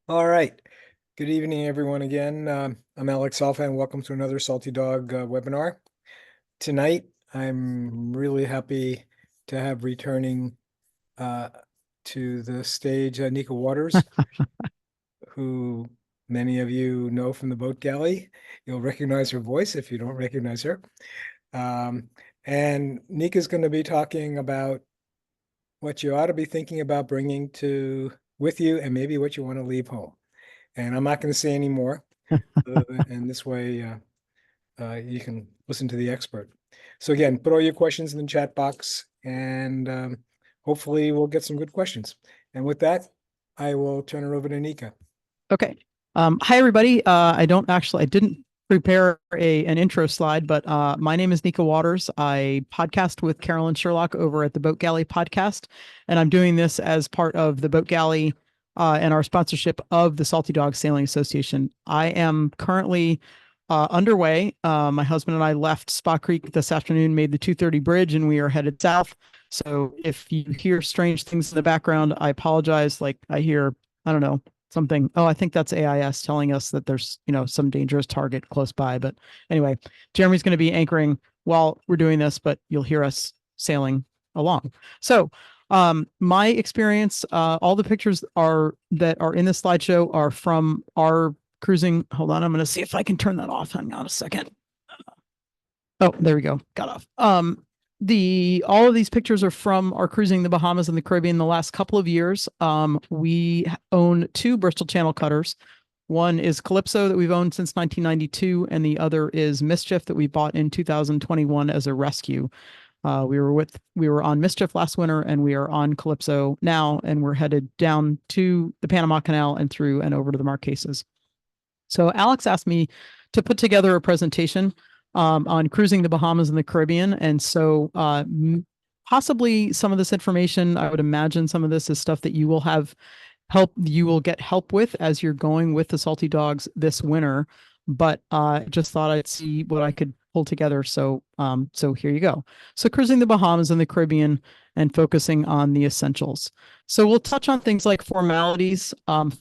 All right. Good evening, everyone, again. I'm Alex Alfa, and welcome to another Salty Dog webinar. Tonight, I'm really happy to have returning uh, to the stage Nika Waters, who many of you know from the boat galley. You'll recognize her voice if you don't recognize her. Um, and Nika's going to be talking about what you ought to be thinking about bringing to with you and maybe what you want to leave home. And I'm not going to say any more. And this way you can listen to the expert. So again, put all your questions in the chat box and hopefully we'll get some good questions. And with that, I will turn it over to Nika. Okay. Hi, everybody. I didn't prepare an intro slide, but my name is Nika Waters. I podcast with Carolyn Sherlock over at the Boat Galley podcast, and I'm doing this as part of the Boat Galley and our sponsorship of the Salty Dog Sailing Association. I am currently underway. My husband and I left Spa Creek this afternoon, made the 2:30 bridge, and we are headed south. So if you hear strange things in the background, I apologize. Like I hear, I don't know, something. Oh, I think that's AIS telling us that there's, some dangerous target close by. But anyway, Jeremy's going to be anchoring while we're doing this, but you'll hear us sailing along. So my experience, all the pictures that are in the slideshow are from our cruising. Hold on, I'm going to see if I can turn that off. Hang on a second. Oh, there we go. Got off. All of these pictures are from our cruising the Bahamas and the Caribbean the last couple of years. We own two Bristol Channel cutters. One is Calypso that we've owned since 1992, and the other is Mischief that we bought in 2021 as a rescue. We were on Mischief last winter, and we are on Calypso now, and we're headed down to the Panama Canal and through and over to the Marquesas. So Alex asked me to put together a presentation on cruising the Bahamas and the Caribbean. And so possibly some of this information, I would imagine some of this is stuff that you will get help with as you're going with the Salty Dogs this winter. But just thought I'd see what I could pull together. So here you go. So cruising the Bahamas and the Caribbean and focusing on the essentials. So we'll touch on things like formalities,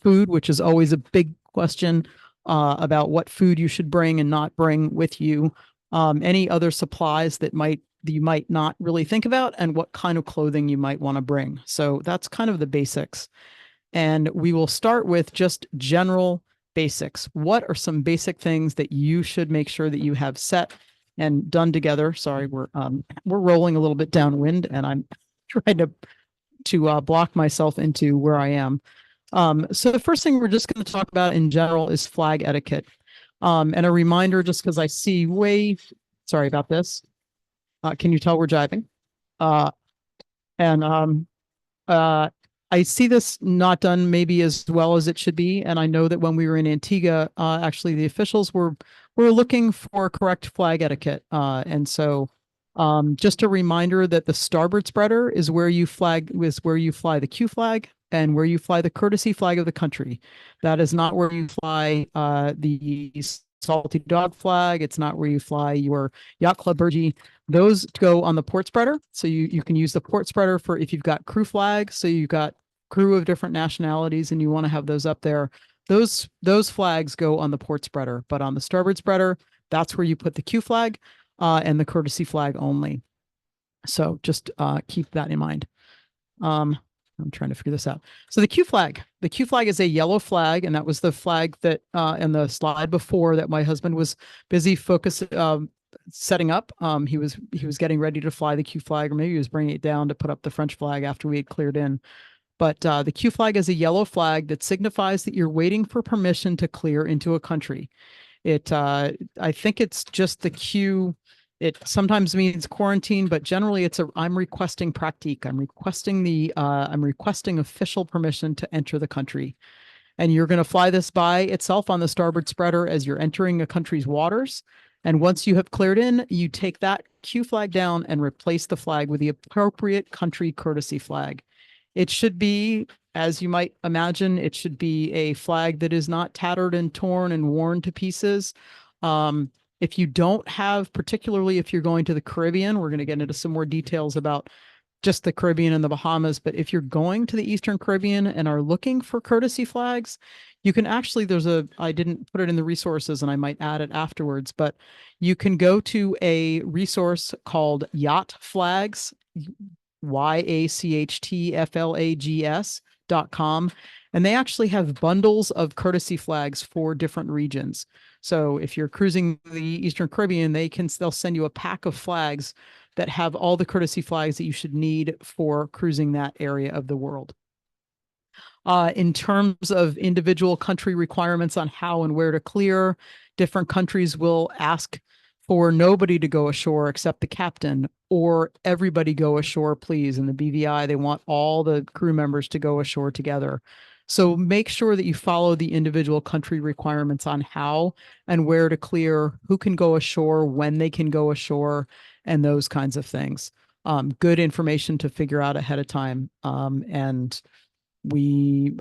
food, which is always a big question about what food you should bring and not bring with you, any other supplies that you might not really think about, and what kind of clothing you might want to bring. So that's kind of the basics. And we will start with just general basics. What are some basic things that you should make sure that you have set and done together? Sorry, we're rolling a little bit downwind, and I'm trying to block myself into where I am. So the first thing we're just going to talk about in general is flag etiquette. And a reminder, just because I see sorry about this. Can you tell we're jiving? And I see this not done maybe as well as it should be. And I know that when we were in Antigua, actually the officials were looking for correct flag etiquette. And so just a reminder that the starboard spreader is where you fly the Q flag and where you fly the courtesy flag of the country. That is not where you fly the Salty Dog flag. It's not where you fly your Yacht Club Burgee. Those go on the port spreader. So you can use the port spreader for if you've got crew flags. So you've got crew of different nationalities and you want to have those up there. Those flags go on the port spreader, but on the starboard spreader, that's where you put the Q flag and the courtesy flag only. So just keep that in mind. I'm trying to figure this out. So the Q flag is a yellow flag, and that was the flag that in the slide before that my husband was busy setting up. He was getting ready to fly the Q flag, or maybe he was bringing it down to put up the French flag after we had cleared in. But the Q flag is a yellow flag that signifies that you're waiting for permission to clear into a country. I think it's just the Q. It sometimes means quarantine, but generally I'm requesting pratique. I'm requesting official permission to enter the country. And you're going to fly this by itself on the starboard spreader as you're entering a country's waters. And once you have cleared in, you take that Q flag down and replace the flag with the appropriate country courtesy flag. It should be, as you might imagine, it should be a flag that is not tattered and torn and worn to pieces. If you don't have, particularly if you're going to the Caribbean, we're going to get into some more details about just the Caribbean and the Bahamas. But if you're going to the Eastern Caribbean and are looking for courtesy flags, You can actually, I didn't put it in the resources and I might add it afterwards, but you can go to a resource called Yacht Flags, YACHTFLAGS.com. And they actually have bundles of courtesy flags for different regions. So if you're cruising the Eastern Caribbean, they'll send you a pack of flags that have all the courtesy flags that you should need for cruising that area of the world. In terms of individual country requirements on how and where to clear, different countries will ask for nobody to go ashore except the captain, or everybody go ashore, please. In the BVI, they want all the crew members to go ashore together. So make sure that you follow the individual country requirements on how and where to clear, who can go ashore, when they can go ashore, and those kinds of things. Good information to figure out ahead of time. And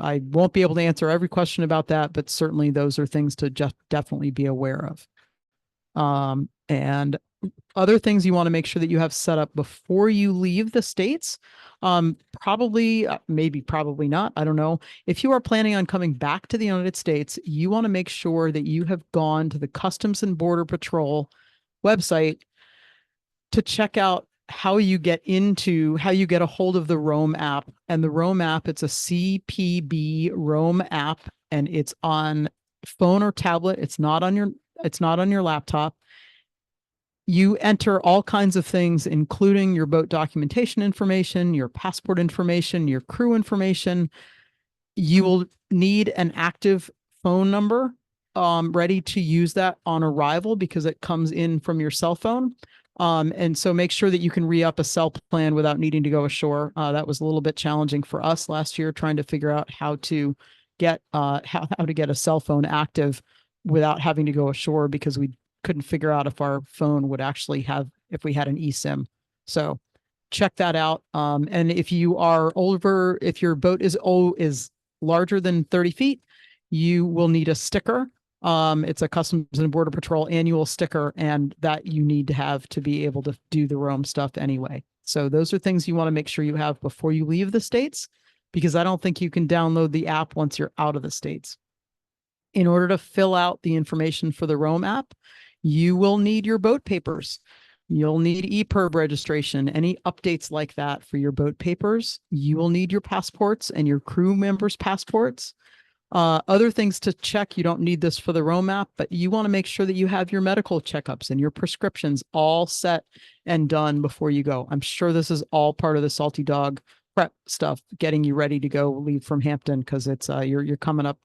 I won't be able to answer every question about that, but certainly those are things to just definitely be aware of. And other things you want to make sure that you have set up before you leave the States. Probably, probably not. I don't know. If you are planning on coming back to the United States, you want to make sure that you have gone to the Customs and Border Patrol website to check out how you get a hold of the Roam app. And the Roam app, it's a CPB Roam app, and it's on phone or tablet. It's not on your laptop. You enter all kinds of things, including your boat documentation information, your passport information, your crew information. You will need an active phone number ready to use that on arrival because it comes in from your cell phone. And so make sure that you can re-up a cell plan without needing to go ashore. That was a little bit challenging for us last year, trying to figure out how to get how to get a cell phone active without having to go ashore because we couldn't figure out if our phone would actually if we had an eSIM. So check that out. And if you are older, if your boat is larger than 30 feet, you will need a sticker. It's a Customs and Border Patrol annual sticker, and that you need to have to be able to do the Roam stuff anyway. So those are things you want to make sure you have before you leave the States, because I don't think you can download the app once you're out of the States. In order to fill out the information for the Roam app, you will need your boat papers. You'll need EPIRB registration, any updates like that for your boat papers. You will need your passports and your crew members' passports. Other things to check, you don't need this for the Roam app, but you want to make sure that you have your medical checkups and your prescriptions all set and done before you go. I'm sure this is all part of the Salty Dog prep stuff, getting you ready to go leave from Hampton, because it's you're coming up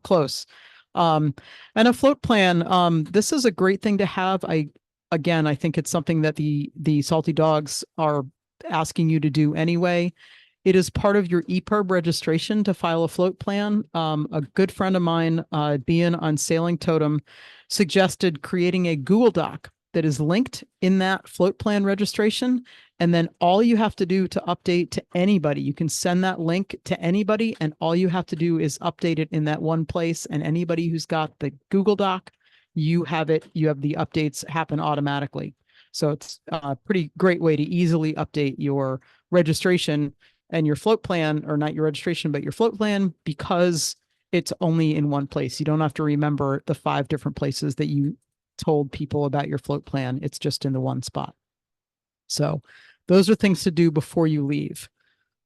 close. And a float plan. This is a great thing to have. I think it's something that the Salty Dogs are asking you to do anyway. It is part of your EPIRB registration to file a float plan. A good friend of mine, being on Sailing Totem, suggested creating a Google Doc that is linked in that float plan registration. And then all you have to do to update to anybody, you can send that link to anybody, and all you have to do is update it in that one place. And anybody who's got the Google Doc, you have the updates happen automatically. So it's a pretty great way to easily update your registration and your float plan, or not your registration, but your float plan, because it's only in one place. You don't have to remember the 5 different places that you told people about your float plan. It's just in the one spot. So those are things to do before you leave.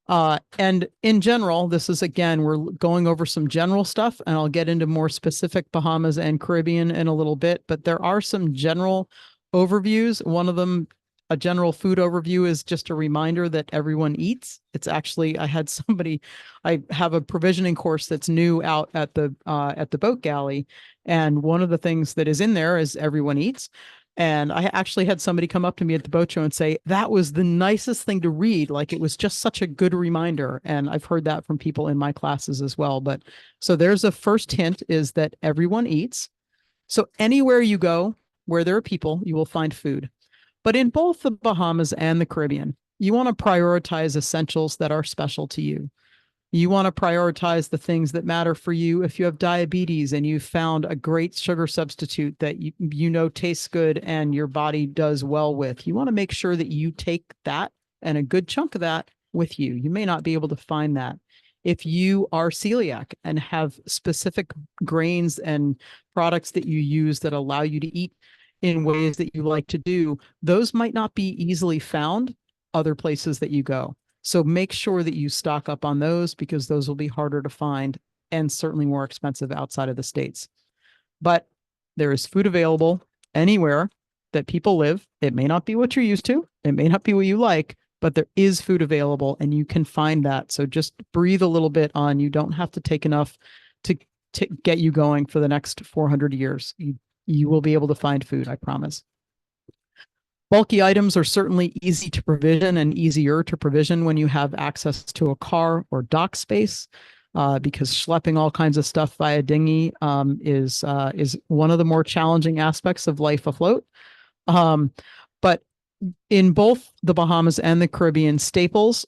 And in general, this is, again, we're going over some general stuff, and I'll get into more specific Bahamas and Caribbean in a little bit, but there are some general overviews. One of them, a general food overview, is just a reminder that everyone eats. It's actually, I have a provisioning course that's new out at the boat galley. And one of the things that is in there is everyone eats. And I actually had somebody come up to me at the boat show and say, that was the nicest thing to read. Like, it was just such a good reminder. And I've heard that from people in my classes as well. But so there's a first hint, is that everyone eats. So anywhere you go where there are people, you will find food. But in both the Bahamas and the Caribbean, you want to prioritize essentials that are special to you. You want to prioritize the things that matter for you. If you have diabetes and you found a great sugar substitute that you know tastes good and your body does well with, you want to make sure that you take that and a good chunk of that with you. You may not be able to find that if you are celiac and have specific grains and products that you use that allow you to eat in ways that you like to do, those might not be easily found other places that you go. So make sure that you stock up on those, because those will be harder to find and certainly more expensive outside of the States. But there is food available anywhere that people live. It may not be what you're used to, it may not be what you like, but there is food available and you can find that. So just breathe a little bit on. You don't have to take enough to, to get you going for the next 400 years. You will be able to find food, I promise. Bulky items are certainly easy to provision and easier to provision when you have access to a car or dock space, because schlepping all kinds of stuff via dinghy is one of the more challenging aspects of life afloat. But in both the Bahamas and the Caribbean, staples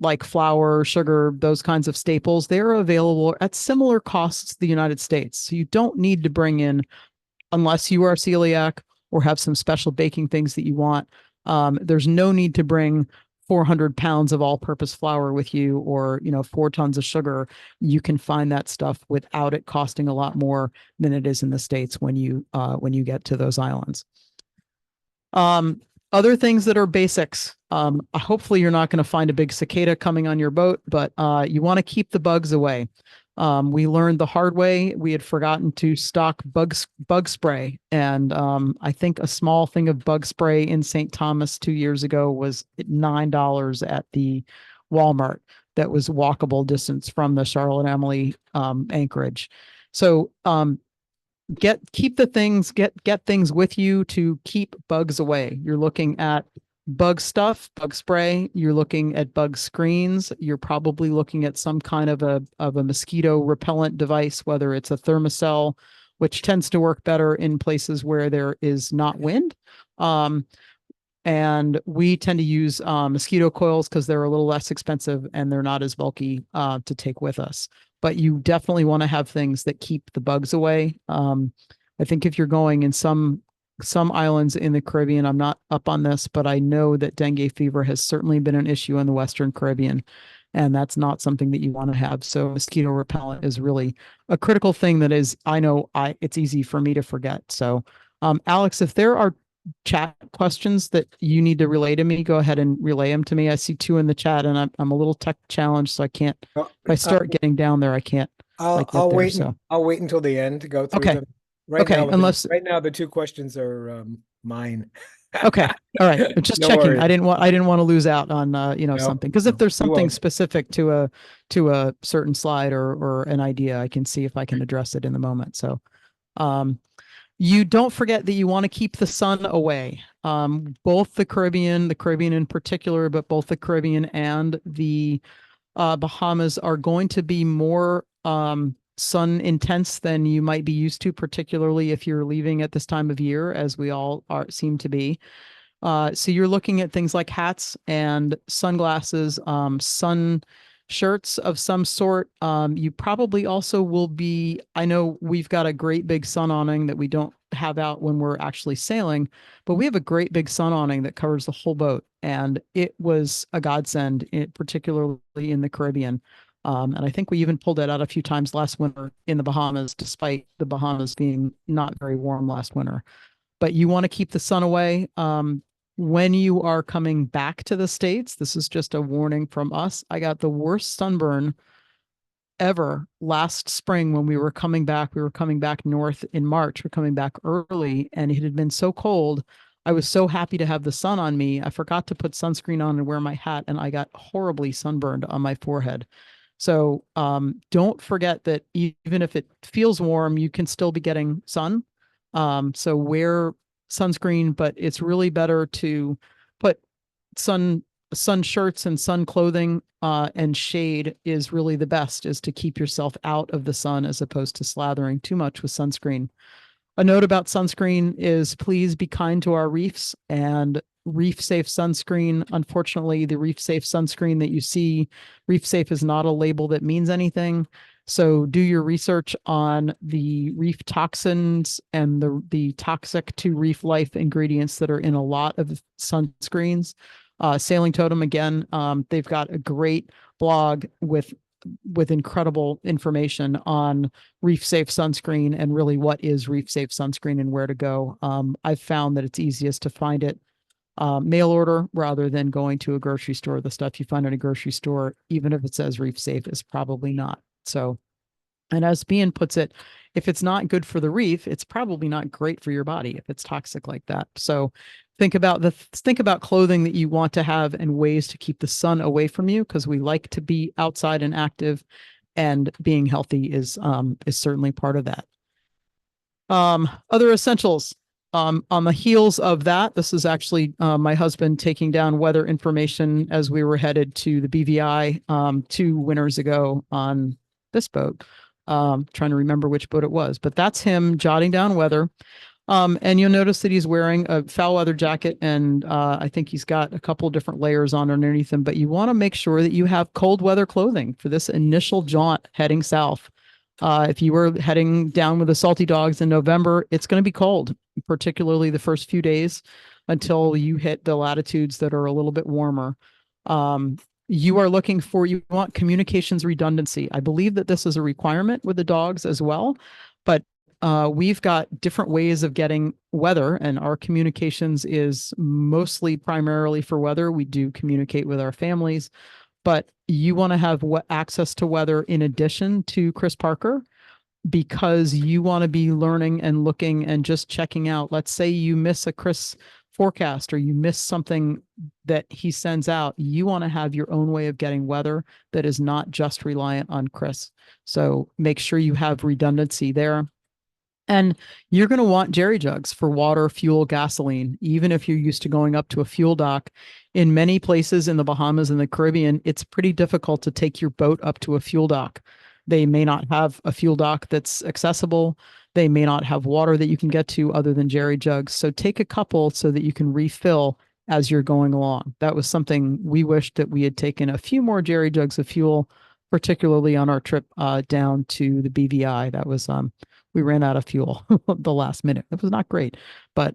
like flour, sugar, those kinds of staples, they're available at similar costs to the United States. So you don't need to bring in, unless you are celiac or have some special baking things that you want. There's no need to bring 400 pounds of all-purpose flour with you, or 4 tons of sugar. You can find that stuff without it costing a lot more than it is in the States when you get to those islands. Other things that are basics. Hopefully you're not going to find a big cicada coming on your boat, but you want to keep the bugs away. We learned the hard way. We had forgotten to stock bug spray. And I think a small thing of bug spray in St. Thomas 2 years ago was $9 at the Walmart that was walkable distance from the Charlotte Emily anchorage. So get things with you to keep bugs away. You're looking at bug stuff, bug spray, you're looking at bug screens, you're probably looking at some kind of a mosquito repellent device, whether it's a thermocell, which tends to work better in places where there is not wind. And we tend to use mosquito coils because they're a little less expensive and they're not as bulky to take with us. But you definitely want to have things that keep the bugs away. I think if you're going in some islands in the Caribbean, I'm not up on this, but I know that dengue fever has certainly been an issue in the Western Caribbean, and that's not something that you want to have. So mosquito repellent is really a critical thing that is, it's easy for me to forget. So, Alex, if there are chat questions that you need to relay to me, go ahead and relay them to me. I see 2 in the chat, and I'm a little tech challenged, so I can't. Well, If I start getting down there, I can't. I'll wait. I'll wait until the end to go through Okay. them. Okay. Right now the 2 questions are mine. Okay. All right. Just No checking. worries. I didn't want to lose out on No, something, because if there's you something won't. specific to a certain slide or an idea, I can see if I can address it in the moment. So, you don't forget that you want to keep the sun away. Both the Caribbean in particular, but both the Caribbean and the Bahamas are going to be more sun intense than you might be used to, particularly if you're leaving at this time of year, as we all seem to be. So you're looking at things like hats and sunglasses, sun shirts of some sort. You probably also will be, I know we've got a great big sun awning that we don't have out when we're actually sailing, but we have a great big sun awning that covers the whole boat. And it was a godsend, particularly in the Caribbean. And I think we even pulled it out a few times last winter in the Bahamas, despite the Bahamas being not very warm last winter. But you want to keep the sun away. When you are coming back to the States, this is just a warning from us. I got the worst sunburn ever last spring when we were coming back. We were coming back north in March. We're coming back early, and it had been so cold. I was so happy to have the sun on me. I forgot to put sunscreen on and wear my hat, and I got horribly sunburned on my forehead. So don't forget that even if it feels warm, you can still be getting sun. So wear sunscreen, but it's really better to put sun shirts and sun clothing, and shade is really the best, is to keep yourself out of the sun as opposed to slathering too much with sunscreen. A note about sunscreen is please be kind to our reefs and reef safe sunscreen. Unfortunately, the reef safe sunscreen that you see, reef safe is not a label that means anything. So do your research on the reef toxins and the toxic to reef life ingredients that are in a lot of sunscreens. Sailing Totem, again, they've got a great blog with with incredible information on reef safe sunscreen and really what is reef safe sunscreen and where to go. I've found that it's easiest to find it mail order rather than going to a grocery store. The stuff you find in a grocery store, even if it says reef safe, is probably not. So, and as Bean puts it, if it's not good for the reef, it's probably not great for your body if it's toxic like that. So think about clothing that you want to have and ways to keep the sun away from you, because we like to be outside and active, and being healthy is certainly part of that. Other essentials. On the heels of that, this is actually my husband taking down weather information as we were headed to the BVI 2 winters ago on this boat. Trying to remember which boat it was, but that's him jotting down weather. And you'll notice that he's wearing a foul weather jacket, and I think he's got a couple different layers on underneath him. But you want to make sure that you have cold weather clothing for this initial jaunt heading south. If you were heading down with the salty dogs in November, it's going to be cold, particularly the first few days until you hit the latitudes that are a little bit warmer. You want communications redundancy. I believe that this is a requirement with the dogs as well, but we've got different ways of getting weather, and our communications is mostly primarily for weather. We do communicate with our families, but you want to have access to weather in addition to Chris Parker, because you want to be learning and looking and just checking out. Let's say you miss a Chris forecast or you miss something that he sends out. You want to have your own way of getting weather that is not just reliant on Chris. So make sure you have redundancy there. And you're going to want jerry jugs for water, fuel, gasoline, even if you're used to going up to a fuel dock. In many places in the Bahamas and the Caribbean, it's pretty difficult to take your boat up to a fuel dock. They may not have a fuel dock that's accessible. They may not have water that you can get to other than jerry jugs. So take a couple so that you can refill as you're going along. That was something we wished that we had taken a few more jerry jugs of fuel, particularly on our trip down to the BVI. That was we ran out of fuel the last minute. It was not great, but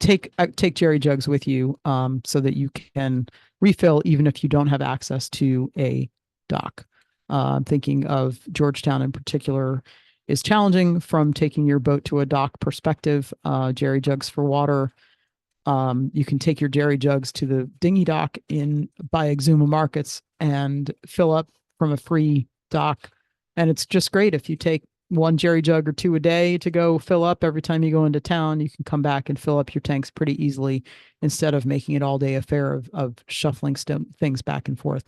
take jerry jugs with you so that you can refill even if you don't have access to a dock. I'm thinking of Georgetown in particular is challenging from taking your boat to a dock perspective. Jerry jugs for water. You can take your jerry jugs to the dinghy dock by Exuma Markets and fill up from a free dock. And it's just great if you take one jerry jug or two a day to go fill up every time you go into town. You can come back and fill up your tanks pretty easily instead of making it all day affair of shuffling things back and forth.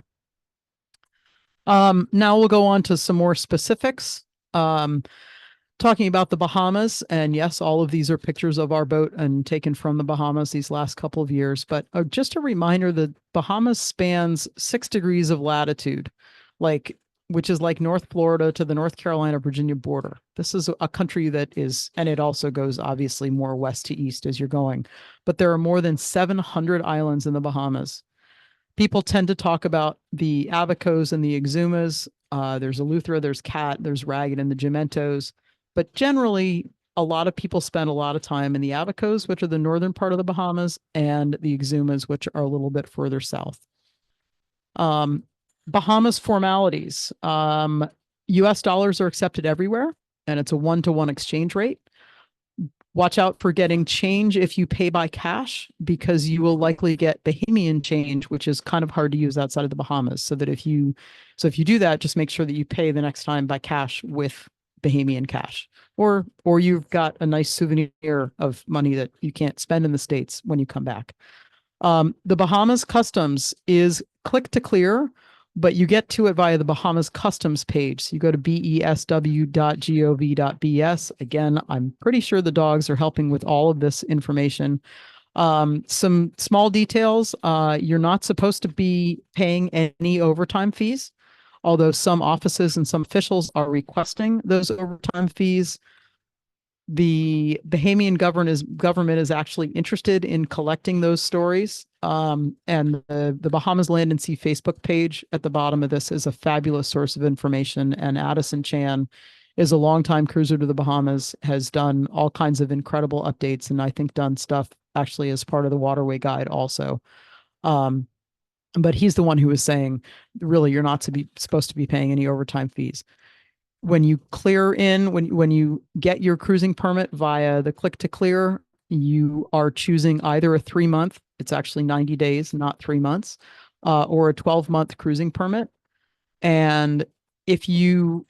Now we'll go on to some more specifics. Talking about the Bahamas, and yes, all of these are pictures of our boat and taken from the Bahamas these last couple of years. But just a reminder, the Bahamas spans 6 degrees of latitude, which is like North Florida to the North Carolina, Virginia border. This is a country that is, and it also goes obviously more west to east as you're going, but there are more than 700 islands in the Bahamas. People tend to talk about the Abacos and the Exumas. There's Eleuthera, there's Cat, there's Ragged, and the Gementos. But generally, a lot of people spend a lot of time in the Abacos, which are the northern part of the Bahamas, and the Exumas, which are a little bit further south. Bahamas formalities. US dollars are accepted everywhere, and it's a 1-to-1 exchange rate. Watch out for getting change if you pay by cash, because you will likely get Bahamian change, which is kind of hard to use outside of the Bahamas. So if you do that, just make sure that you pay the next time by cash with Bahamian cash, or you've got a nice souvenir of money that you can't spend in the States when you come back. The Bahamas Customs is click to clear, but you get to it via the Bahamas Customs page. So you go to besw.gov.bs. Again, I'm pretty sure the dogs are helping with all of this information. Some small details. You're not supposed to be paying any overtime fees, although some offices and some officials are requesting those overtime fees. The Bahamian government is actually interested in collecting those stories. And the Bahamas Land and Sea Facebook page at the bottom of this is a fabulous source of information. And Addison Chan is a longtime cruiser to the Bahamas, has done all kinds of incredible updates, and I think done stuff actually as part of the Waterway Guide also. But he's the one who was saying, really, you're not to be supposed to be paying any overtime fees. When you clear in, when you get your cruising permit via the click to clear, you are choosing either a 3 month, it's actually 90 days, not 3 months, or a 12-month cruising permit. And if you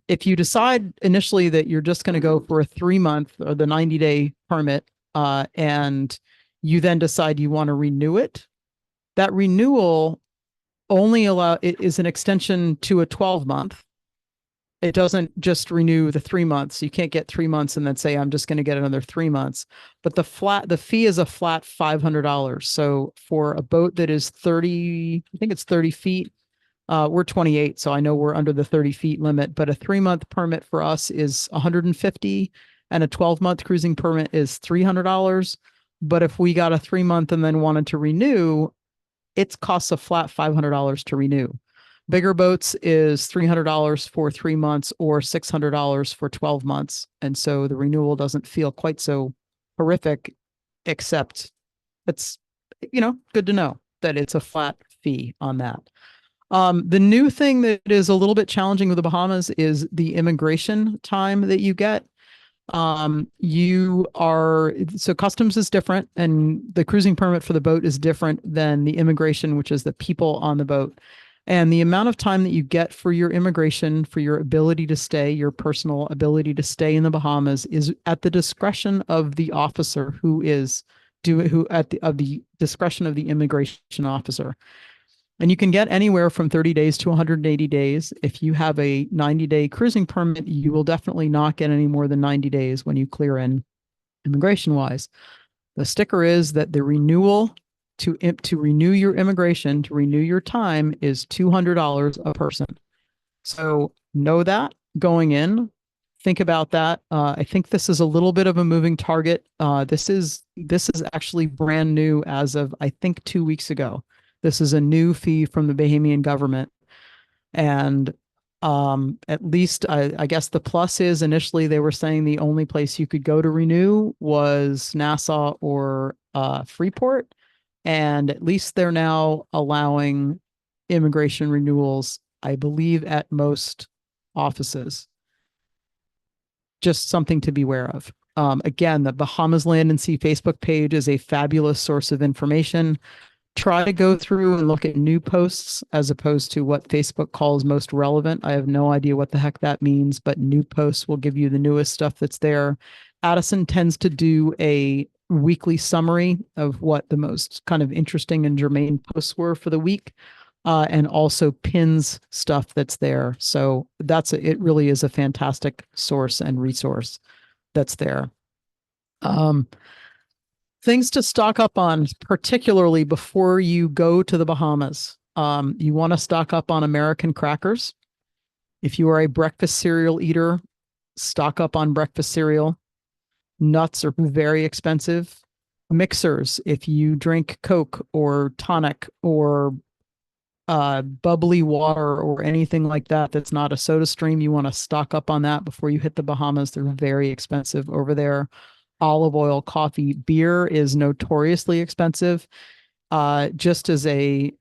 if you decide initially that you're just going to go for a 3 month or the 90-day permit, and you then decide you want to renew it, that renewal only allow it is an extension to a 12-month. It doesn't just renew the 3 months. You can't get 3 months and then say, I'm just going to get another 3 months. But the fee is a flat $500. So for a boat that is 30, I think it's 30 feet, we're 28, so I know we're under the 30 feet limit, but a 3 month permit for us is 150 and a 12-month cruising permit is $300. But if we got a 3 month and then wanted to renew, it costs a flat $500 to renew. Bigger boats is $300 for 3 months or $600 for 12 months. And so the renewal doesn't feel quite so horrific, except it's, good to know that it's a flat fee on that. The new thing that is a little bit challenging with the Bahamas is the immigration time that you get. So customs is different, and the cruising permit for the boat is different than the immigration, which is the people on the boat. And the amount of time that you get for your immigration, for your ability to stay, your personal ability to stay in the Bahamas, is at the discretion of the officer who at the discretion of the immigration officer. And you can get anywhere from 30 days to 180 days. If you have a 90-day cruising permit, you will definitely not get any more than 90 days when you clear in immigration wise. The sticker is that the renewal to renew your immigration, to renew your time, is $200 a person. So know that going in. Think about that. I think this is a little bit of a moving target. This is actually brand new as of, I think, 2 weeks ago. This is a new fee from the Bahamian government. And at least I guess the plus is initially they were saying the only place you could go to renew was Nassau or Freeport. And at least they're now allowing immigration renewals, I believe, at most offices. Just something to be aware of. Again, the Bahamas Land and Sea Facebook page is a fabulous source of information. Try to go through and look at new posts as opposed to what Facebook calls most relevant. I have no idea what the heck that means, but new posts will give you the newest stuff that's there. Addison tends to do a weekly summary of what the most kind of interesting and germane posts were for the week, and also pins stuff that's there. So it really is a fantastic source and resource that's there. Things to stock up on, particularly before you go to the Bahamas. You want to stock up on American crackers. If you are a breakfast cereal eater, stock up on breakfast cereal. Nuts are very expensive. Mixers, if you drink Coke or tonic or bubbly water or anything like that that's not a soda stream, you want to stock up on that before you hit the Bahamas. They're very expensive over there. Olive oil, coffee, beer is notoriously expensive. Just as a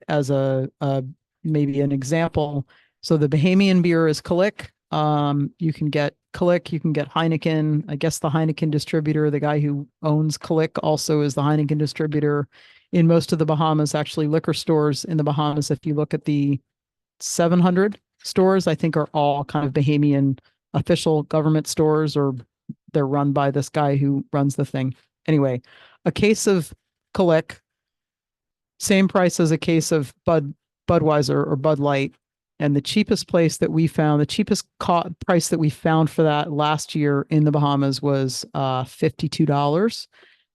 maybe an example, so the Bahamian beer is Kalik. You can get Kalik, you can get Heineken. I guess the Heineken distributor, the guy who owns Kalik, also is the Heineken distributor in most of the Bahamas. Actually, liquor stores in the Bahamas, if you look at the 700 stores, I think are all kind of Bahamian official government stores, or they're run by this guy who runs the thing. Anyway, a case of Kalik, same price as a case of Budweiser or Bud Light. And the cheapest price that we found for that last year in the Bahamas was $52.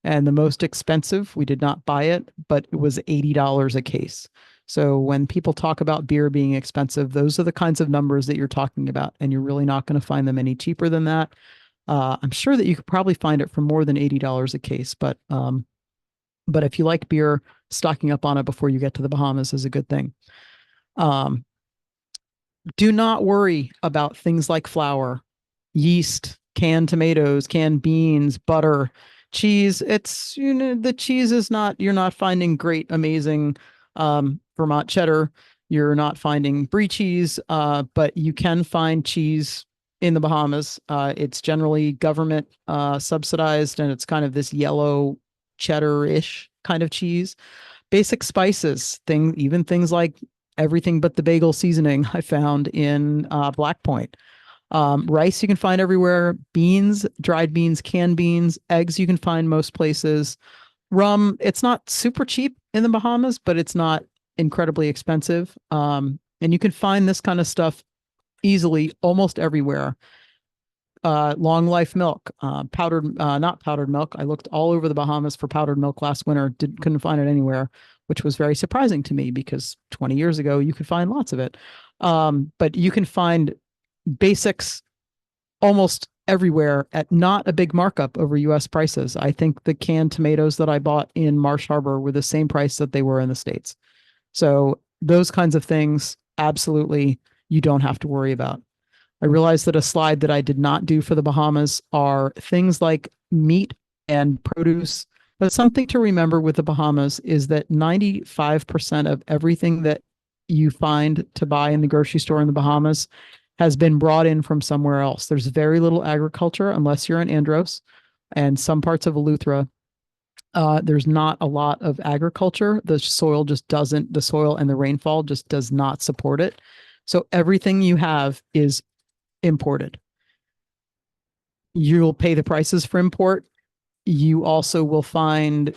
And the most expensive, we did not buy it, but it was $80 a case. So when people talk about beer being expensive, those are the kinds of numbers that you're talking about. And you're really not going to find them any cheaper than that. I'm sure that you could probably find it for more than $80 a case, but if you like beer, stocking up on it before you get to the Bahamas is a good thing. Do not worry about things like flour, yeast, canned tomatoes, canned beans, butter, cheese. The cheese is not, you're not finding great, amazing Vermont cheddar. You're not finding brie cheese, but you can find cheese in the Bahamas. It's generally government subsidized, and it's kind of this yellow cheddar-ish kind of cheese. Basic spices, even things like everything but the bagel seasoning I found in Black Point. Rice you can find everywhere. Beans, dried beans, canned beans, eggs you can find most places. Rum, it's not super cheap in the Bahamas, but it's not incredibly expensive. And you can find this kind of stuff easily almost everywhere. Long life milk, not powdered milk. I looked all over the Bahamas for powdered milk last winter, couldn't find it anywhere, which was very surprising to me because 20 years ago you could find lots of it. But you can find basics almost everywhere at not a big markup over US prices. I think the canned tomatoes that I bought in Marsh Harbor were the same price that they were in the States. So those kinds of things, absolutely, you don't have to worry about. I realized that a slide that I did not do for the Bahamas are things like meat and produce. But something to remember with the Bahamas is that 95% of everything that you find to buy in the grocery store in the Bahamas has been brought in from somewhere else. There's very little agriculture unless you're in Andros and some parts of Eleuthera. There's not a lot of agriculture. The soil and the rainfall just does not support it. So everything you have is imported. You'll pay the prices for import. You also will find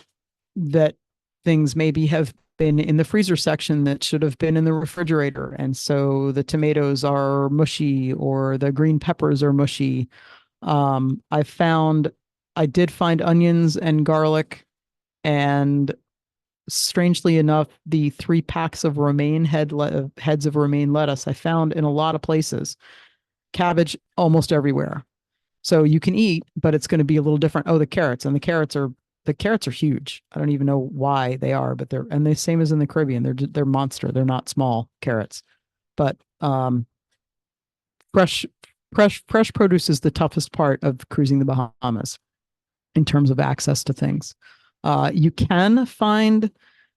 that things maybe have been in the freezer section that should have been in the refrigerator. And so the tomatoes are mushy or the green peppers are mushy. I did find onions and garlic, and strangely enough, the 3 packs of heads of romaine lettuce I found in a lot of places. Cabbage almost everywhere. So you can eat, but it's going to be a little different. Oh, the carrots, and the carrots are huge. I don't even know why they are, but and the same as in the Caribbean. They're monster. They're not small carrots. But fresh fresh produce is the toughest part of cruising the Bahamas in terms of access to things. You can find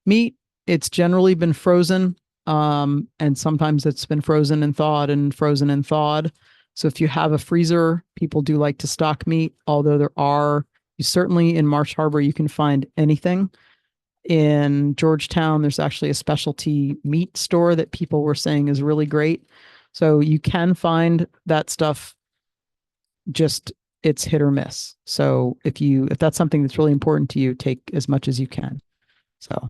meat. It's generally been frozen, and sometimes it's been frozen and thawed and frozen and thawed. So if you have a freezer, people do like to stock meat, although you certainly in Marsh Harbor, you can find anything. In Georgetown, there's actually a specialty meat store that people were saying is really great. So you can find that stuff, just it's hit or miss. So if that's something that's really important to you, take as much as you can. So,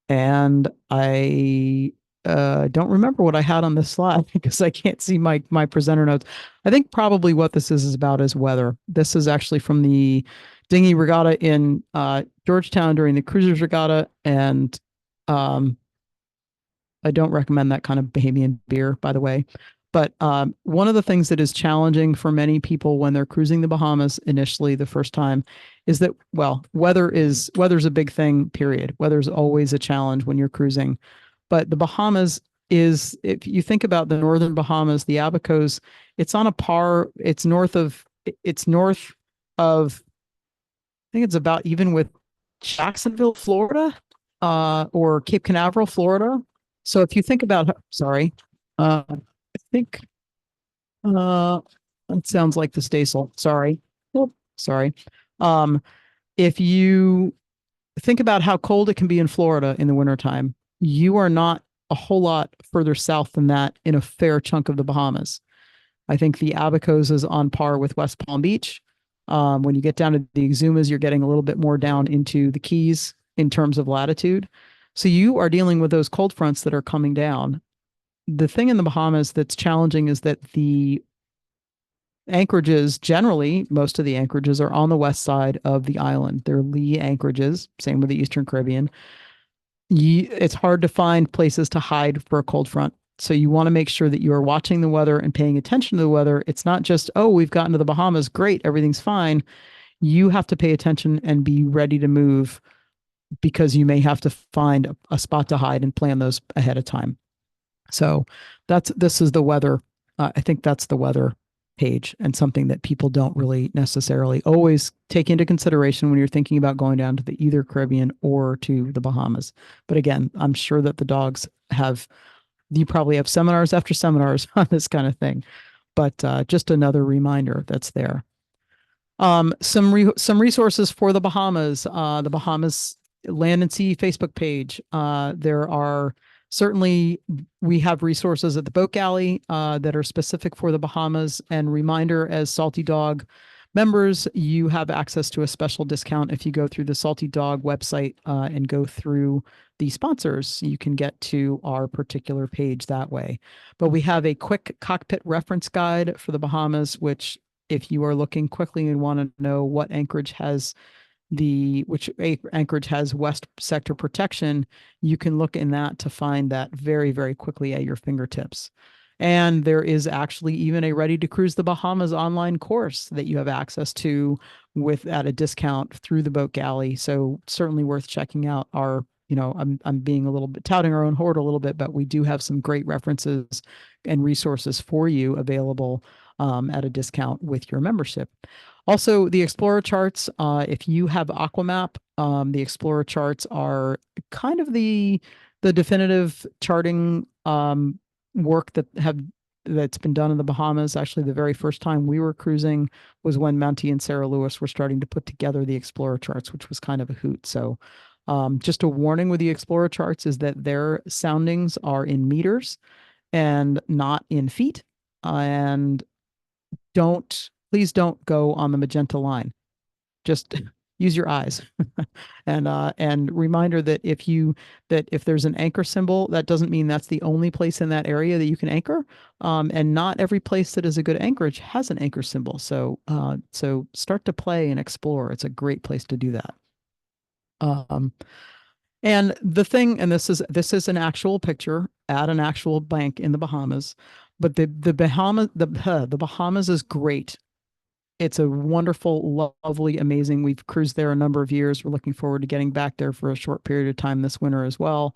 and I don't remember what I had on this slide because I can't see my presenter notes. I think probably what this is about is weather. This is actually from the dinghy regatta in Georgetown during the cruisers regatta, and I don't recommend that kind of Bahamian beer, by the way. But one of the things that is challenging for many people when they're cruising the Bahamas initially the first time is that, well, weather's a big thing, period. Weather's always a challenge when you're cruising. But the Bahamas is, if you think about the northern Bahamas, the Abacos, it's on a par, it's north of, I think it's about even with Jacksonville, Florida, or Cape Canaveral, Florida. So if you think about, sorry, I think it sounds like the Stasel. Sorry. Oh, sorry. Um, if you think about how cold it can be in Florida in the wintertime, you are not a whole lot further south than that in a fair chunk of the Bahamas. I think the Abacos is on par with West Palm Beach. When you get down to the Exumas, you're getting a little bit more down into the Keys in terms of latitude. So you are dealing with those cold fronts that are coming down. The thing in the Bahamas that's challenging is that the anchorages, generally, most of the anchorages are on the west side of the island. They're lee anchorages, same with the Eastern Caribbean. It's hard to find places to hide for a cold front. So you want to make sure that you are watching the weather and paying attention to the weather. It's not just, oh, we've gotten to the Bahamas, great, everything's fine. You have to pay attention and be ready to move because you may have to find a spot to hide and plan those ahead of time. So this is the weather. I think that's the weather page, and something that people don't really necessarily always take into consideration when you're thinking about going down to the either Caribbean or to the Bahamas. But again, I'm sure that the dogs have, you probably have seminars after seminars on this kind of thing. But just another reminder that's there. Some resources for the Bahamas Land and Sea Facebook page. There are certainly, we have resources at the Boat Galley that are specific for the Bahamas. And reminder, as Salty Dog members, you have access to a special discount if you go through the Salty Dog website and go through the sponsors. You can get to our particular page that way. But we have a quick cockpit reference guide for the Bahamas, which, if you are looking quickly and want to know what anchorage has anchorage has west sector protection, you can look in that to find that very, very quickly at your fingertips. And there is actually even a Ready to Cruise the Bahamas online course that you have access to with at a discount through the Boat Galley. So certainly worth checking out. I'm being a little bit touting our own hoard a little bit, but we do have some great references and resources for you available at a discount with your membership. Also, the Explorer charts. If you have Aquamap, the Explorer charts are kind of the definitive charting work that's been done in the Bahamas. Actually, the very first time we were cruising was when Monty and Sarah Lewis were starting to put together the Explorer charts, which was kind of a hoot. So, just a warning with the Explorer charts is that their soundings are in meters and not in feet. And please don't go on the magenta line. Just use your eyes. And reminder that if there's an anchor symbol, that doesn't mean that's the only place in that area that you can anchor. And not every place that is a good anchorage has an anchor symbol. So start to play and explore. It's a great place to do that. And this is an actual picture at an actual bank in the Bahamas, but the Bahamas is great. It's a wonderful, lovely, amazing. We've cruised there a number of years. We're looking forward to getting back there for a short period of time this winter as well.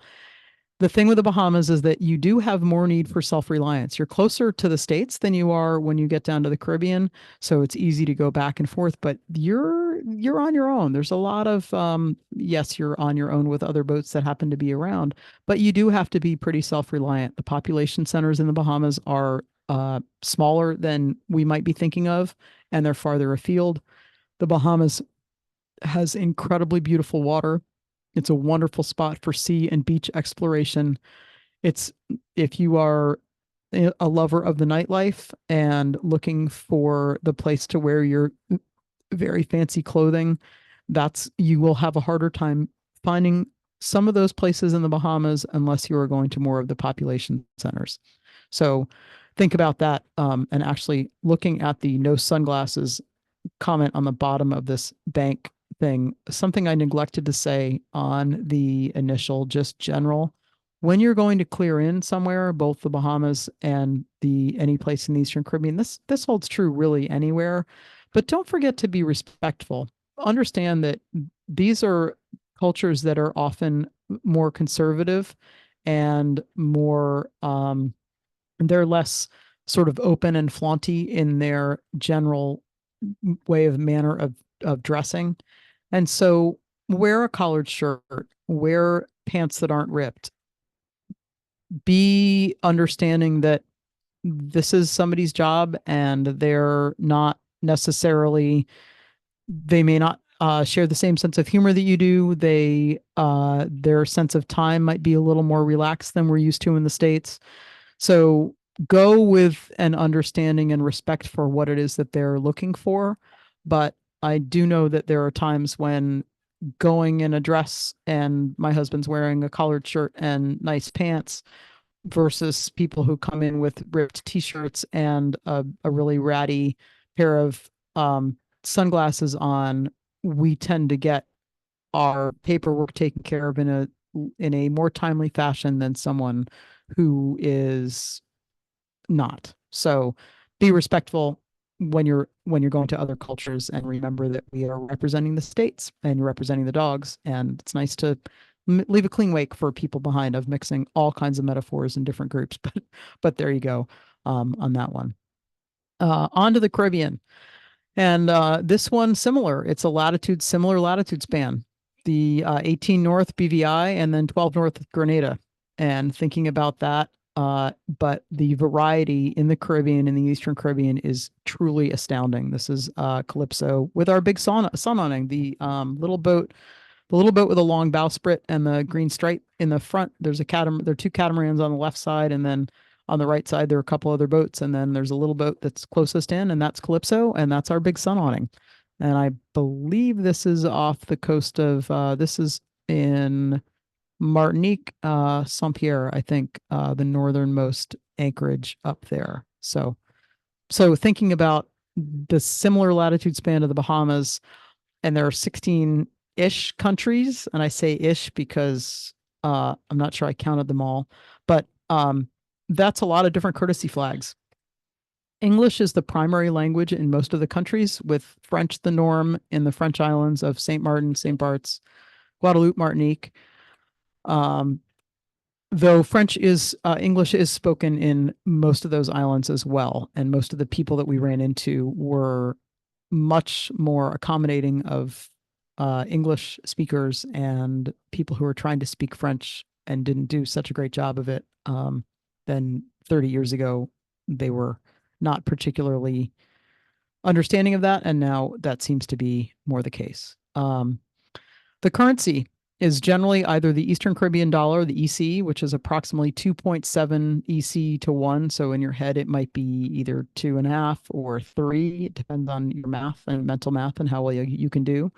The thing with the Bahamas is that you do have more need for self-reliance. You're closer to the States than you are when you get down to the Caribbean, so it's easy to go back and forth, but you're on your own. There's a lot of yes, you're on your own with other boats that happen to be around, but you do have to be pretty self-reliant. The population centers in the Bahamas are smaller than we might be thinking of, and they're farther afield. The Bahamas has incredibly beautiful water. It's a wonderful spot for sea and beach exploration. It's If you are a lover of the nightlife and looking for the place to wear your very fancy clothing, you will have a harder time finding some of those places in the Bahamas unless you are going to more of the population centers. So think about that, and actually looking at the no sunglasses comment on the bottom of this bank thing. Something I neglected to say on the initial, just general, when you're going to clear in somewhere, both the Bahamas and any place in the Eastern Caribbean, this holds true really anywhere, but don't forget to be respectful. Understand that these are cultures that are often more conservative and more they're less sort of open and flaunty in their general way of manner of dressing. And so wear a collared shirt, wear pants that aren't ripped, be understanding that this is somebody's job and they're not necessarily, they may not share the same sense of humor that you do. Their sense of time might be a little more relaxed than we're used to in the States. So go with an understanding and respect for what it is that they're looking for. But I do know that there are times when going in a dress and my husband's wearing a collared shirt and nice pants versus people who come in with ripped t-shirts and a really ratty pair of sunglasses on, we tend to get our paperwork taken care of in a more timely fashion than someone who is not. So be respectful when you're going to other cultures, and remember that we are representing the states and you're representing the dogs, and it's nice to leave a clean wake for people behind of mixing all kinds of metaphors in different groups. But there you go on that one. On to the Caribbean. And this one similar. It's a similar latitude span. The 18 North BVI and then 12 North Grenada. And thinking about that, but the variety in the Caribbean, in the Eastern Caribbean, is truly astounding. This is Calypso with our big sun awning, the little boat with a long bowsprit and the green stripe in the front. There are two catamarans on the left side, and then on the right side there are a couple other boats, and then there's a little boat that's closest in, and that's Calypso, and that's our big sun awning. And I believe this is off the coast of this is in Martinique, Saint Pierre, I think, the northernmost anchorage up there. So thinking about the similar latitude span of the Bahamas, and there are 16-ish countries, and I say ish because I'm not sure I counted them all, but that's a lot of different courtesy flags. English is the primary language in most of the countries, with French the norm in the French islands of Saint Martin, Saint Bart's, Guadeloupe, Martinique. Um, though English is spoken in most of those islands as well, and most of the people that we ran into were much more accommodating of English speakers and people who are trying to speak French and didn't do such a great job of it than 30 years ago. They were not particularly understanding of that, and now that seems to be more the case. The currency is generally either the Eastern Caribbean dollar, the EC, which is approximately 2.7 EC to 1. So in your head, it might be either 2.5 or 3. It depends on your math and mental math and how well you can do.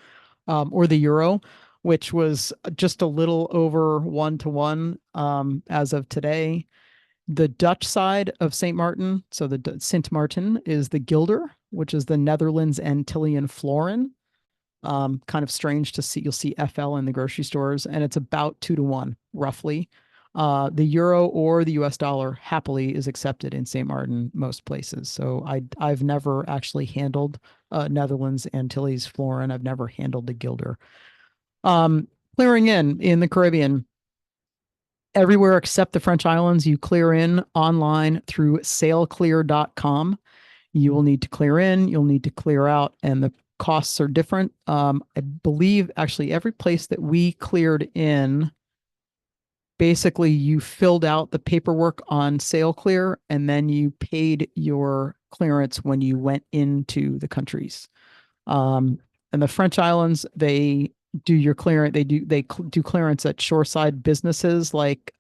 Or the euro, which was just a little over 1 to 1 as of today. The Dutch side of St. Martin, so the Sint Maarten, is the guilder, which is the Netherlands Antillean florin. Kind of strange to see. You'll see FL in the grocery stores, and it's about 2 to 1, roughly. The euro or the US dollar happily is accepted in St. Martin most places. So I've never actually handled Netherlands Antilles florin. I've never handled the guilder. Clearing in the Caribbean, everywhere except the French islands, you clear in online through sailclear.com. You will need to clear in, you'll need to clear out, and the costs are different. I believe actually every place that we cleared in, basically you filled out the paperwork on SailClear and then you paid your clearance when you went into the countries. And the French islands, they do your clearance. They do clearance at shoreside businesses, like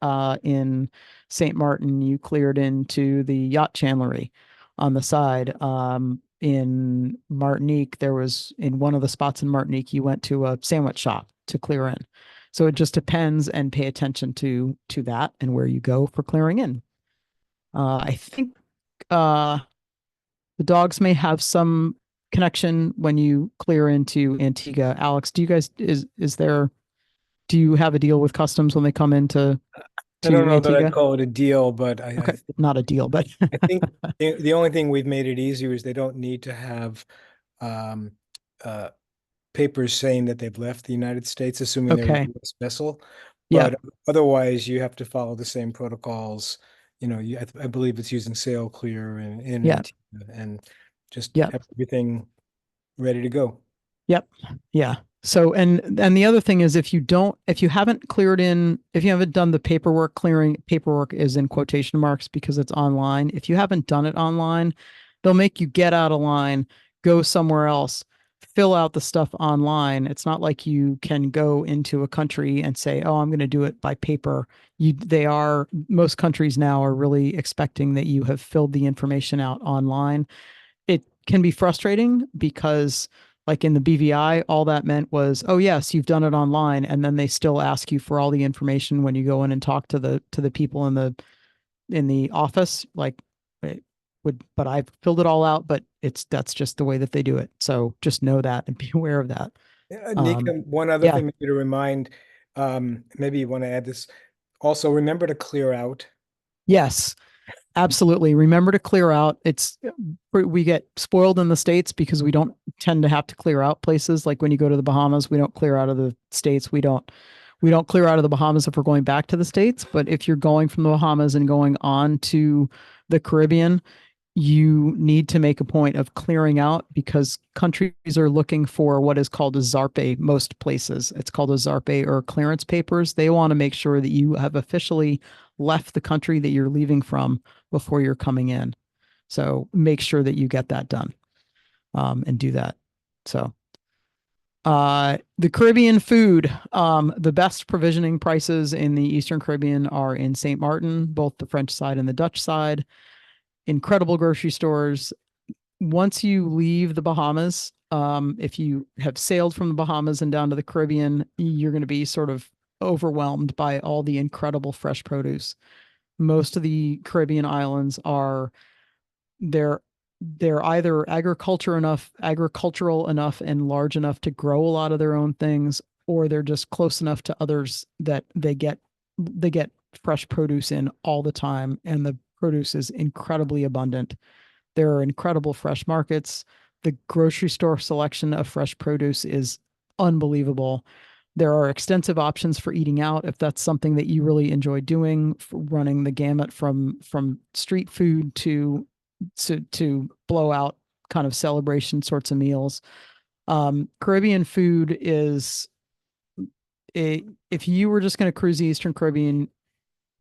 in Saint Martin, you cleared into the yacht chandlery on the side. In Martinique, in one of the spots in Martinique, you went to a sandwich shop to clear in. So it just depends, and pay attention to that and where you go for clearing in. I think uh, the dogs may have some connection when you clear into Antigua. Alex, do you have a deal with customs when they come into I don't to know that I'd Antigua? call it a deal, but Okay, not a deal, but I think the only thing we've made it easier is they don't need to have um, uh, papers saying that they've left the United States, assuming they're a okay. US vessel. Yeah, But otherwise, you have to follow the same protocols. I believe it's using Sail Clear in yeah, Antigua and just yeah. have everything ready to go. Yep. Yeah. So and the other thing is, if you haven't cleared in, if you haven't done the paperwork, clearing paperwork is in quotation marks because it's online. If you haven't done it online, they'll make you get out of line, go somewhere else, fill out the stuff online. It's not like you can go into a country and say, "Oh, I'm going to do it by paper." Most countries now are really expecting that you have filled the information out online. It can be frustrating because, like in the BVI, all that meant was, oh yes, you've done it online, and then they still ask you for all the information when you go in and talk to the people in the office. Like, but I've filled it all out, but that's just the way that they do it. So just know that and be aware of that. Nika, one other Yeah. thing maybe to remind, maybe you want to add this. Also, remember to clear out. Yes. Absolutely. Remember to clear out. We get spoiled in the States because we don't tend to have to clear out places. Like when you go to the Bahamas, we don't clear out of the States. We don't clear out of the Bahamas if we're going back to the States. But if you're going from the Bahamas and going on to the Caribbean, you need to make a point of clearing out because countries are looking for what is called a ZARPE, most places. It's called a ZARPE or clearance papers. They want to make sure that you have officially left the country that you're leaving from before you're coming in. So make sure that you get that done and do that. So the Caribbean food, the best provisioning prices in the Eastern Caribbean are in St. Martin, both the French side and the Dutch side. Incredible grocery stores. Once you leave the Bahamas, if you have sailed from the Bahamas and down to the Caribbean, you're going to be sort of overwhelmed by all the incredible fresh produce. Most of the Caribbean islands are they're they're either agricultural enough and large enough to grow a lot of their own things, or they're just close enough to others that they get fresh produce in all the time, and the produce is incredibly abundant. There are incredible fresh markets. The grocery store selection of fresh produce is unbelievable. There are extensive options for eating out if that's something that you really enjoy doing, running the gamut from street food to blow out kind of celebration sorts of meals. Caribbean food is if you were just going to cruise the Eastern Caribbean,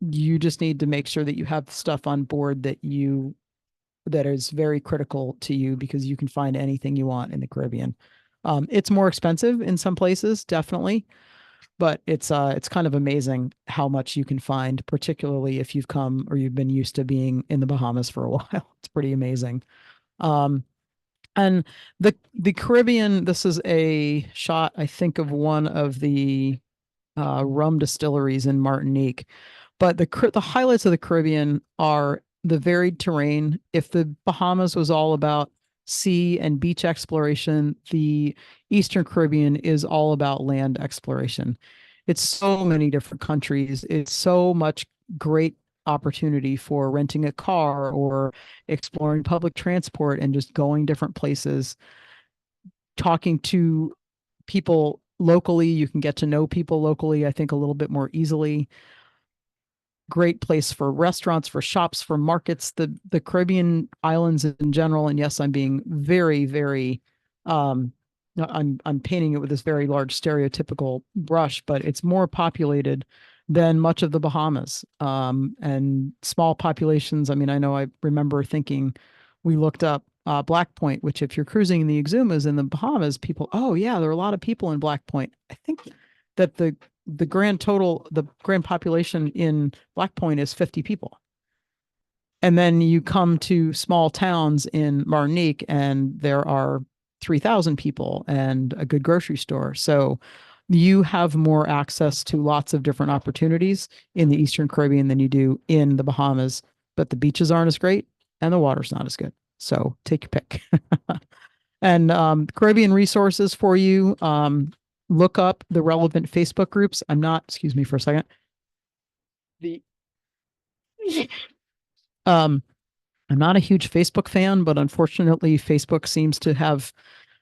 you just need to make sure that you have stuff on board that is very critical to you because you can find anything you want in the Caribbean. It's more expensive in some places, definitely, but it's kind of amazing how much you can find, particularly if you've come or you've been used to being in the Bahamas for a while. It's pretty amazing. Um, and the Caribbean, this is a shot, I think, of one of the rum distilleries in Martinique. But the highlights of the Caribbean are the varied terrain. If the Bahamas was all about sea and beach exploration, the Eastern Caribbean is all about land exploration. It's so many different countries. It's so much great opportunity for renting a car or exploring public transport and just going different places, talking to people locally. You can get to know people locally, I think, a little bit more easily. Great place for restaurants, for shops, for markets. The Caribbean islands in general, and yes, I'm being very, very I'm painting it with this very large stereotypical brush, but it's more populated than much of the Bahamas. And small populations. I mean, I know I remember thinking we looked up Black Point, which if you're cruising in the Exumas in the Bahamas, people, oh yeah, there are a lot of people in Black Point. I think that the grand population in Black Point is 50 people. And then you come to small towns in Martinique and there are 3,000 people and a good grocery store. So you have more access to lots of different opportunities in the Eastern Caribbean than you do in the Bahamas, but the beaches aren't as great and the water's not as good. So take your pick. And Caribbean resources for you. Look up the relevant Facebook groups. Excuse me for a second. The um, I'm not a huge Facebook fan, but unfortunately, Facebook seems to have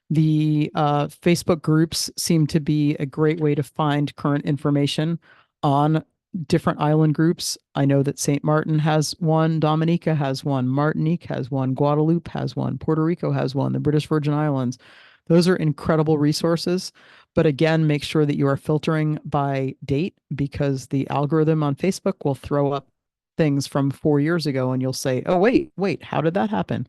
the Facebook groups seem to be a great way to find current information on different island groups. I know that St. Martin has one, Dominica has one, Martinique has one, Guadeloupe has one, Puerto Rico has one, the British Virgin Islands. Those are incredible resources. But again, make sure that you are filtering by date because the algorithm on Facebook will throw up things from 4 years ago and you'll say, oh, wait, how did that happen?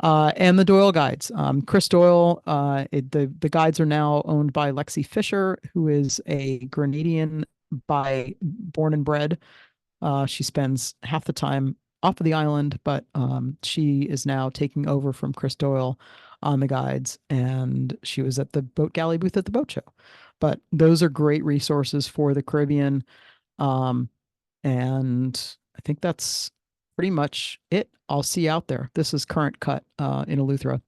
And the Doyle guides. Chris Doyle, the guides are now owned by Lexi Fisher, who is a Grenadian by born and bred. She spends half the time off of the island, but she is now taking over from Chris Doyle on the guides, and she was at the boat galley booth at the boat show. But those are great resources for the Caribbean. And I think that's pretty much it. I'll see you out there. This is Current Cut in Eleuthera.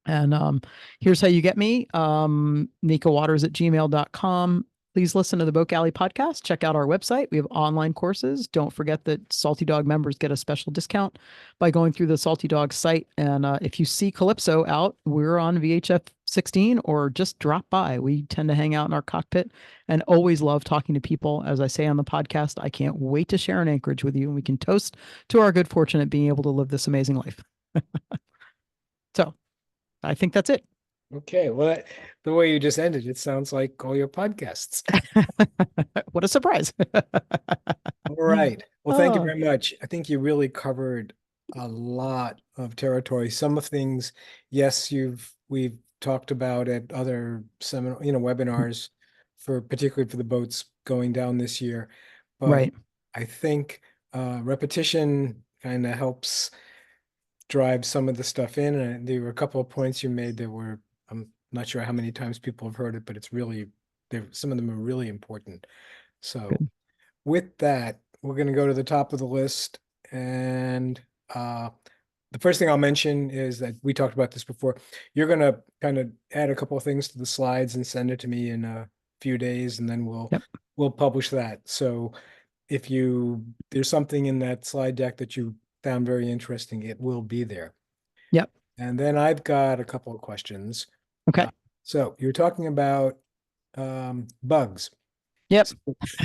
And here's how you get me. NicoWaters@gmail.com. Please listen to the Boat Galley podcast. Check out our website. We have online courses. Don't forget that Salty Dog members get a special discount by going through the Salty Dog site. And if you see Calypso out, we're on VHF 16 or just drop by. We tend to hang out in our cockpit and always love talking to people. As I say on the podcast, I can't wait to share an anchorage with you and we can toast to our good fortune at being able to live this amazing life. So I think that's it. Okay, well, the way you just ended, it sounds like all your podcasts. What a surprise. All right. Well, thank you Oh, very much. I think you really covered a lot of territory. Some of things, yes, we've talked about at other seminar, webinars for particularly for the boats going down this year. But right. I think repetition kind of helps drive some of the stuff in. And there were a couple of points you made that were, I'm not sure how many times people have heard it, but it's really, some of them are really important. So Good. with that, we're going to go to the top of the list. And uh, the first thing I'll mention is that we talked about this before. You're going to kind of add a couple of things to the slides and send it to me in a few days, and then Yep. we'll publish that. So if there's something in that slide deck that you found very interesting, it will be there. Yep. And then I've got a couple of questions. Okay. Uh, so you're talking about bugs. Yep. So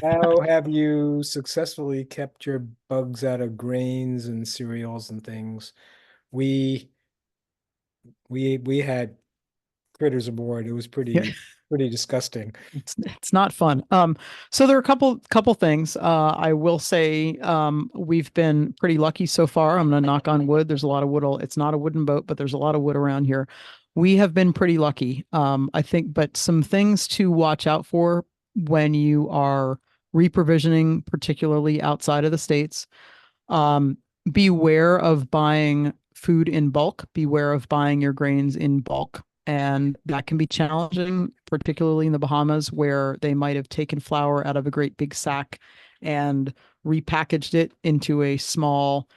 how have you successfully kept your bugs out of grains and cereals and things? We we had critters aboard. It was Yeah. pretty disgusting. It's not fun. So there are a couple things. I will say we've been pretty lucky so far. I'm gonna knock on wood. There's a lot of wood. It's not a wooden boat, but there's a lot of wood around here. We have been pretty lucky. I think, but some things to watch out for when you are reprovisioning, particularly outside of the States. Um, Beware of buying food in bulk. Beware of buying your grains in bulk. And that can be challenging, particularly in the Bahamas, where they might have taken flour out of a great big sack and repackaged it into a small,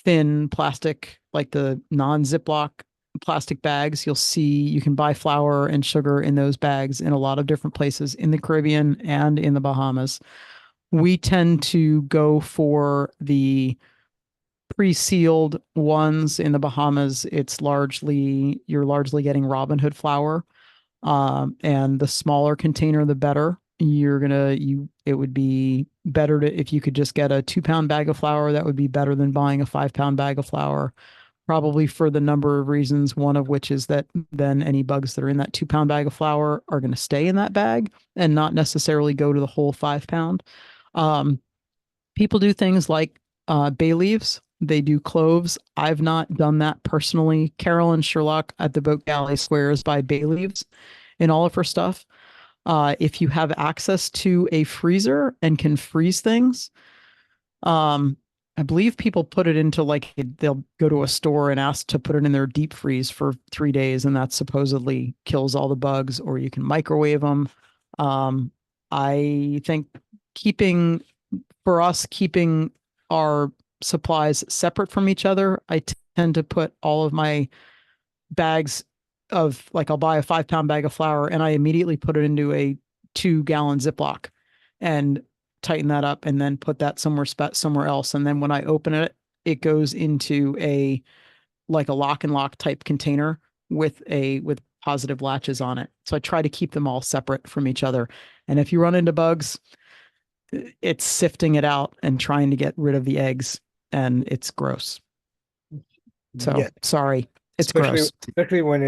thin plastic, like the non-Ziploc plastic bags. You'll see you can buy flour and sugar in those bags in a lot of different places in the Caribbean and in the Bahamas. We tend to go for the pre-sealed ones in the Bahamas. You're largely getting Robin Hood flour, and the smaller container, the better. It would be better to if you could just get a 2 pound bag of flour. That would be better than buying a 5 pound bag of flour. Probably for the number of reasons, one of which is that then any bugs that are in that 2 pound bag of flour are going to stay in that bag and not necessarily go to the whole 5 pound. Um, People do things like bay leaves. They do cloves. I've not done that personally. Carol and Sherlock at the Boat Galley swears by bay leaves in all of her stuff. If you have access to a freezer and can freeze things, um, I believe people put it into they'll go to a store and ask to put it in their deep freeze for 3 days, and that supposedly kills all the bugs. Or you can microwave them. I think keeping keeping our supplies separate from each other, I tend to put all of my bags of I'll buy a 5 pound bag of flour and I immediately put it into a 2 gallon Ziploc and tighten that up and then put that somewhere else. And then when I open it, it goes into a lock and lock type container with positive latches on it. So I try to keep them all separate from each other. And if you run into bugs, it's sifting it out and trying to get rid of the eggs, and it's gross. So Yeah, sorry, it's especially gross. especially when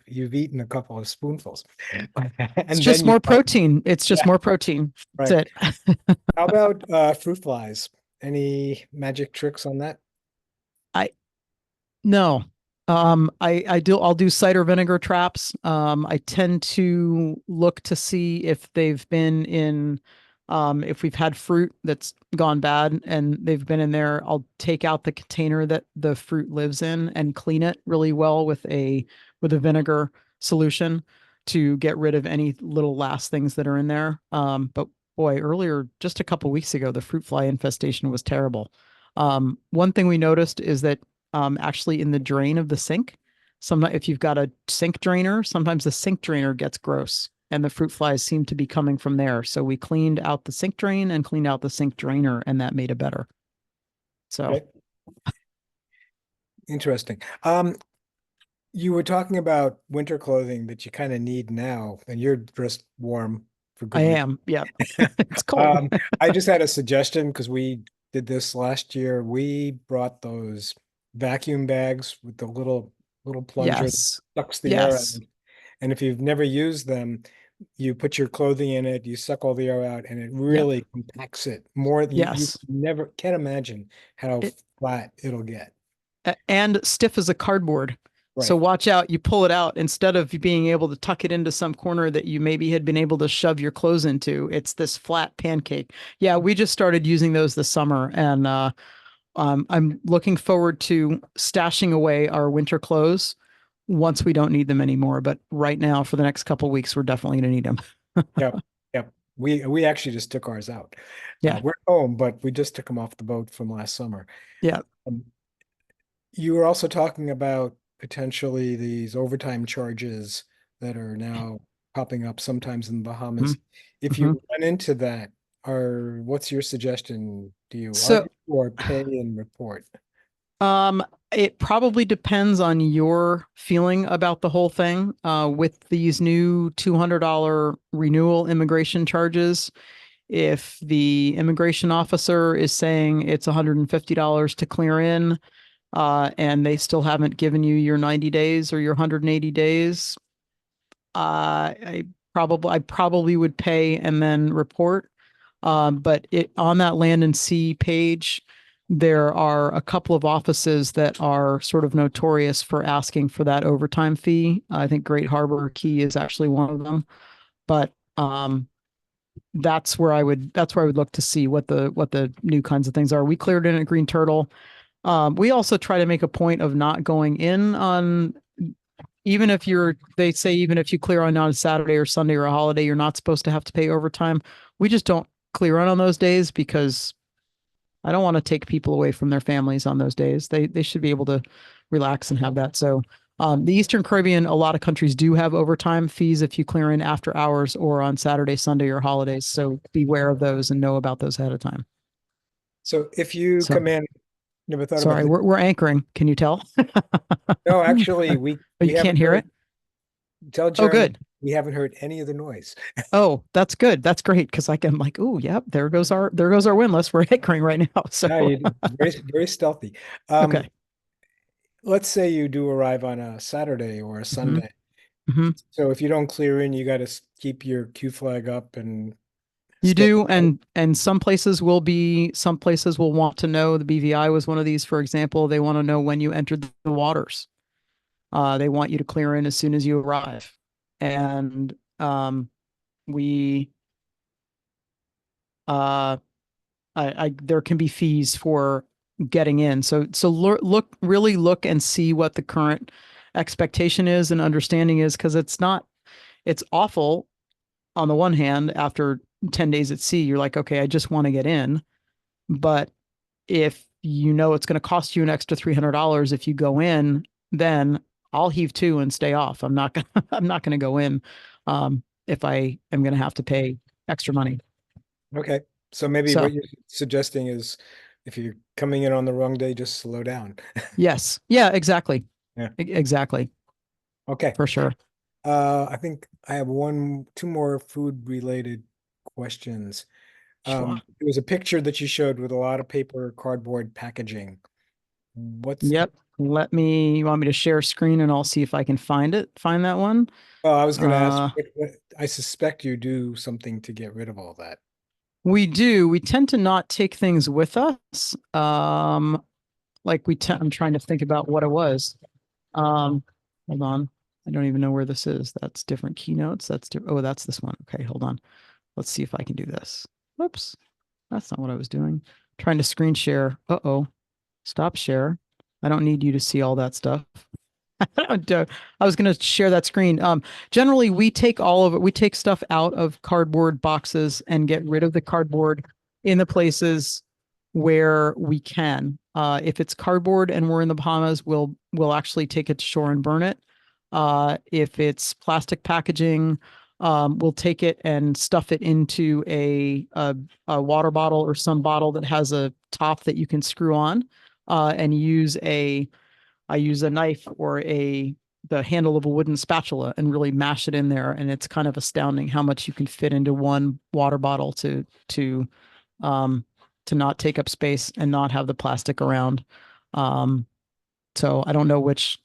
you've eaten a couple of spoonfuls, It's and then just you more find, protein. It's just yeah, more protein. right. That's it. How about fruit flies? Any magic tricks on that? I No. I'll do cider vinegar traps. I tend to look to see if they've been in if we've had fruit that's gone bad and they've been in there. I'll take out the container that the fruit lives in and clean it really well with a vinegar solution to get rid of any little last things that are in there. But boy, earlier, just a couple weeks ago, the fruit fly infestation was terrible. One thing we noticed is that actually in the drain of the sink. Sometimes if you've got a sink drainer, sometimes the sink drainer gets gross and the fruit flies seem to be coming from there. So we cleaned out the sink drain and cleaned out the sink drainer, and that made it better. So Okay, interesting. You were talking about winter clothing that you kind of need now, and you're dressed warm for I good reason. am. Yeah. It's cold. I just had a suggestion because we did this last year. We brought those vacuum bags with the little plunger that Yes. sucks the air out. Yes. And if you've never used them, you put your clothing in it, you suck all the air out, and it Yep. really compacts it more. You Yes. never can't imagine how It, flat it'll get. and stiff as a cardboard. So Right. watch out. You pull it out instead of you being able to tuck it into some corner that you maybe had been able to shove your clothes into. It's this flat pancake. Yeah, we just started using those this summer, and I'm looking forward to stashing away our winter clothes once we don't need them anymore. But right now, for the next couple of weeks, we're definitely going to need them. Yep. Yep. We actually just took ours out. Yeah. We're home, but we just took them off the boat from last summer. Yeah. Um, You were also talking about potentially these overtime charges that are now popping up sometimes in the Bahamas. If Mm-hmm. you run into that, what's your suggestion? Do you So, argue or pay and report? Um, it probably depends on your feeling about the whole thing. With these new $200 renewal immigration charges, if the immigration officer is saying it's $150 to clear in, and they still haven't given you your 90 days or your 180 days, I probably would pay and then report. But it on that land and sea page, there are a couple of offices that are sort of notorious for asking for that overtime fee. I think Great Harbor Key is actually one of them. But that's where I would look to see what the new kinds of things are. We cleared in at Green Turtle. We also try to make a point of not going in on, even if they say even if you clear on a Saturday or Sunday or a holiday, you're not supposed to have to pay overtime. We just don't clear on those days because I don't want to take people away from their families on those days. They should be able to relax and have that. So the Eastern Caribbean, a lot of countries do have overtime fees if you clear in after hours or on Saturday, Sunday, or holidays. So beware of those and know about those ahead of time. So if you So come in, never thought about sorry, this. we're anchoring. Can you tell? No, actually, Oh, you we can't haven't hear heard. it? Tell Oh, Jeremy good. we haven't heard any of the noise. Oh, that's good. That's great because I can like, oh, yep, there goes our windlass. We're anchoring right now. So No, you very stealthy. okay. Let's say you do arrive on a Saturday or a hmm Sunday. hmm So if you don't clear in, you got to keep your Q flag up and You stay. do, and some places will want to know. The BVI was one of these, for example. They want to know when you entered the waters. They want you to clear in as soon as you arrive, and we uh, there can be fees for getting in. So really look and see what the current expectation is and understanding is, because it's awful on the one hand. After 10 days at sea, you're like, okay, I just want to get in. But if you know it's going to cost you an extra $300 if you go in, then I'll heave to and stay off. I'm not going I'm not going to go in if I am going to have to pay extra money. Okay. So maybe So what you're suggesting is if you're coming in on the wrong day, just slow down. yes, yeah, exactly. Yeah. Exactly, Okay. for sure. I think I have two more food related questions. Sure. There was a picture that you showed with a lot of paper, cardboard packaging. What's, Yep. You want me to share screen and I'll see if I can find that one. well, I was going to ask, Uh, I suspect you do something to get rid of all that. we do. We tend to not take things with us. I'm trying to think about what it was. Um, hold on. I don't even know where this is. That's different keynotes. Oh, that's this one. Okay, hold on. Let's see if I can do this. Whoops. That's not what I was doing. Trying to screen share. Uh-oh. Stop share. I don't need you to see all that stuff. I was going to share that screen. Generally, we take all of it. We take stuff out of cardboard boxes and get rid of the cardboard in the places where we can. If it's cardboard and we're in the Bahamas, we'll actually take it to shore and burn it. If it's plastic packaging, we'll take it and stuff it into a water bottle or some bottle that has a top that you can screw on, and I use a knife or the handle of a wooden spatula and really mash it in there. And it's kind of astounding how much you can fit into one water bottle um, to not take up space and not have the plastic around. Um, So I don't know which,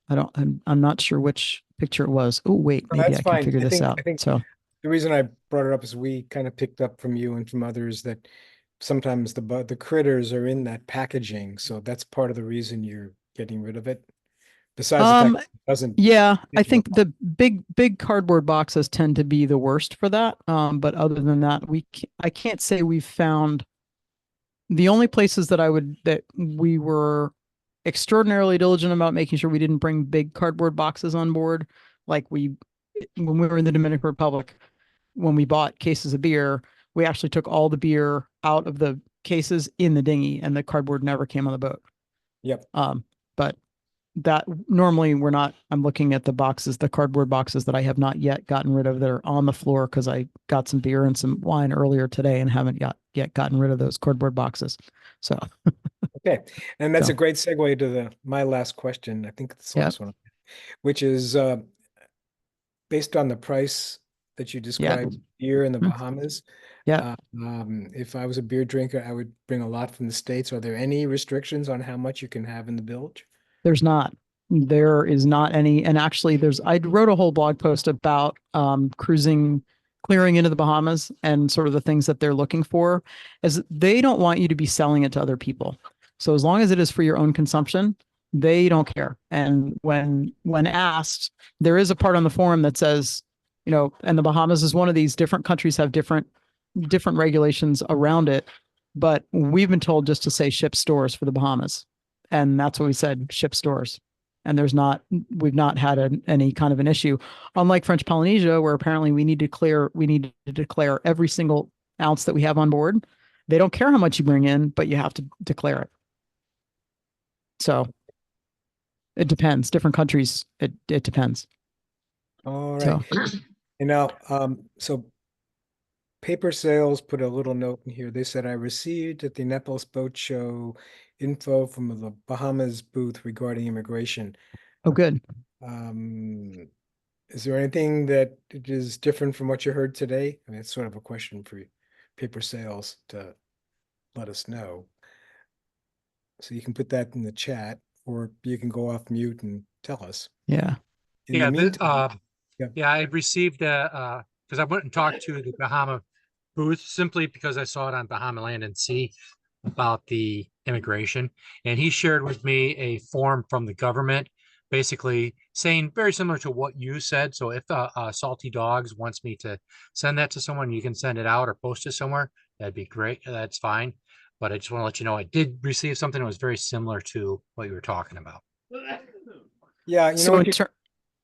I'm not sure which picture it was. Oh, wait, No, maybe that's I can fine. figure I this think out. I think So, the reason I brought it up is we kind of picked up from you and from others that sometimes the critters are in that packaging, so that's part of the reason you're getting rid of it. Besides the fact um, that it doesn't yeah, I fit think well. the big cardboard boxes tend to be the worst for that. But other than that, I can't say we've found the only places that we were extraordinarily diligent about making sure we didn't bring big cardboard boxes on board, like when we were in the Dominican Republic, when we bought cases of beer, we actually took all the beer out of the cases in the dinghy, and the cardboard never came on the boat. Yep. But that normally we're not. I'm looking at the boxes, the cardboard boxes that I have not yet gotten rid of that are on the floor because I got some beer and some wine earlier today and haven't yet gotten rid of those cardboard boxes. So, Okay. And that's a so great segue to the my last question. I think it's the yeah, last one, which is based on the price that you yeah, described here in the mm, Bahamas. yeah. If I was a beer drinker, I would bring a lot from the States. Are there any restrictions on how much you can have in the bilge? There's not. There is not any. And actually, I wrote a whole blog post about clearing into the Bahamas and sort of the things that they're looking for, as they don't want you to be selling it to other people. So as long as it is for your own consumption, they don't care. And when asked, there is a part on the forum that says, and the Bahamas is one of these. Different countries have different regulations around it, but we've been told just to say ship stores for the Bahamas, and that's what we said, ship stores. And we've not had any kind of an issue, unlike French Polynesia, where apparently we need to declare every single ounce that we have on board. They don't care how much you bring in, but you have to declare it. So it depends. Different countries, it depends. All right. So And now, so Paper Sales put a little note in here. They said, I received at the Annapolis Boat Show info from the Bahamas booth regarding immigration. oh, good. Um, is there anything that is different from what you heard today? I mean, it's sort of a question for Paper Sales to let us know. So you can put that in the chat, or you can go off mute and tell us. Yeah. In the Yeah, meantime, yeah, yeah, I received because I went and talked to the Bahama booth simply because I saw it on Bahama Land and Sea about the immigration, and he shared with me a form from the government, basically saying very similar to what you said. So if Salty Dogs wants me to send that to someone, you can send it out or post it somewhere. That'd be great. That's fine. But I just want to let you know I did receive something that was very similar to what you were talking about. yeah. You know So what in you? ter-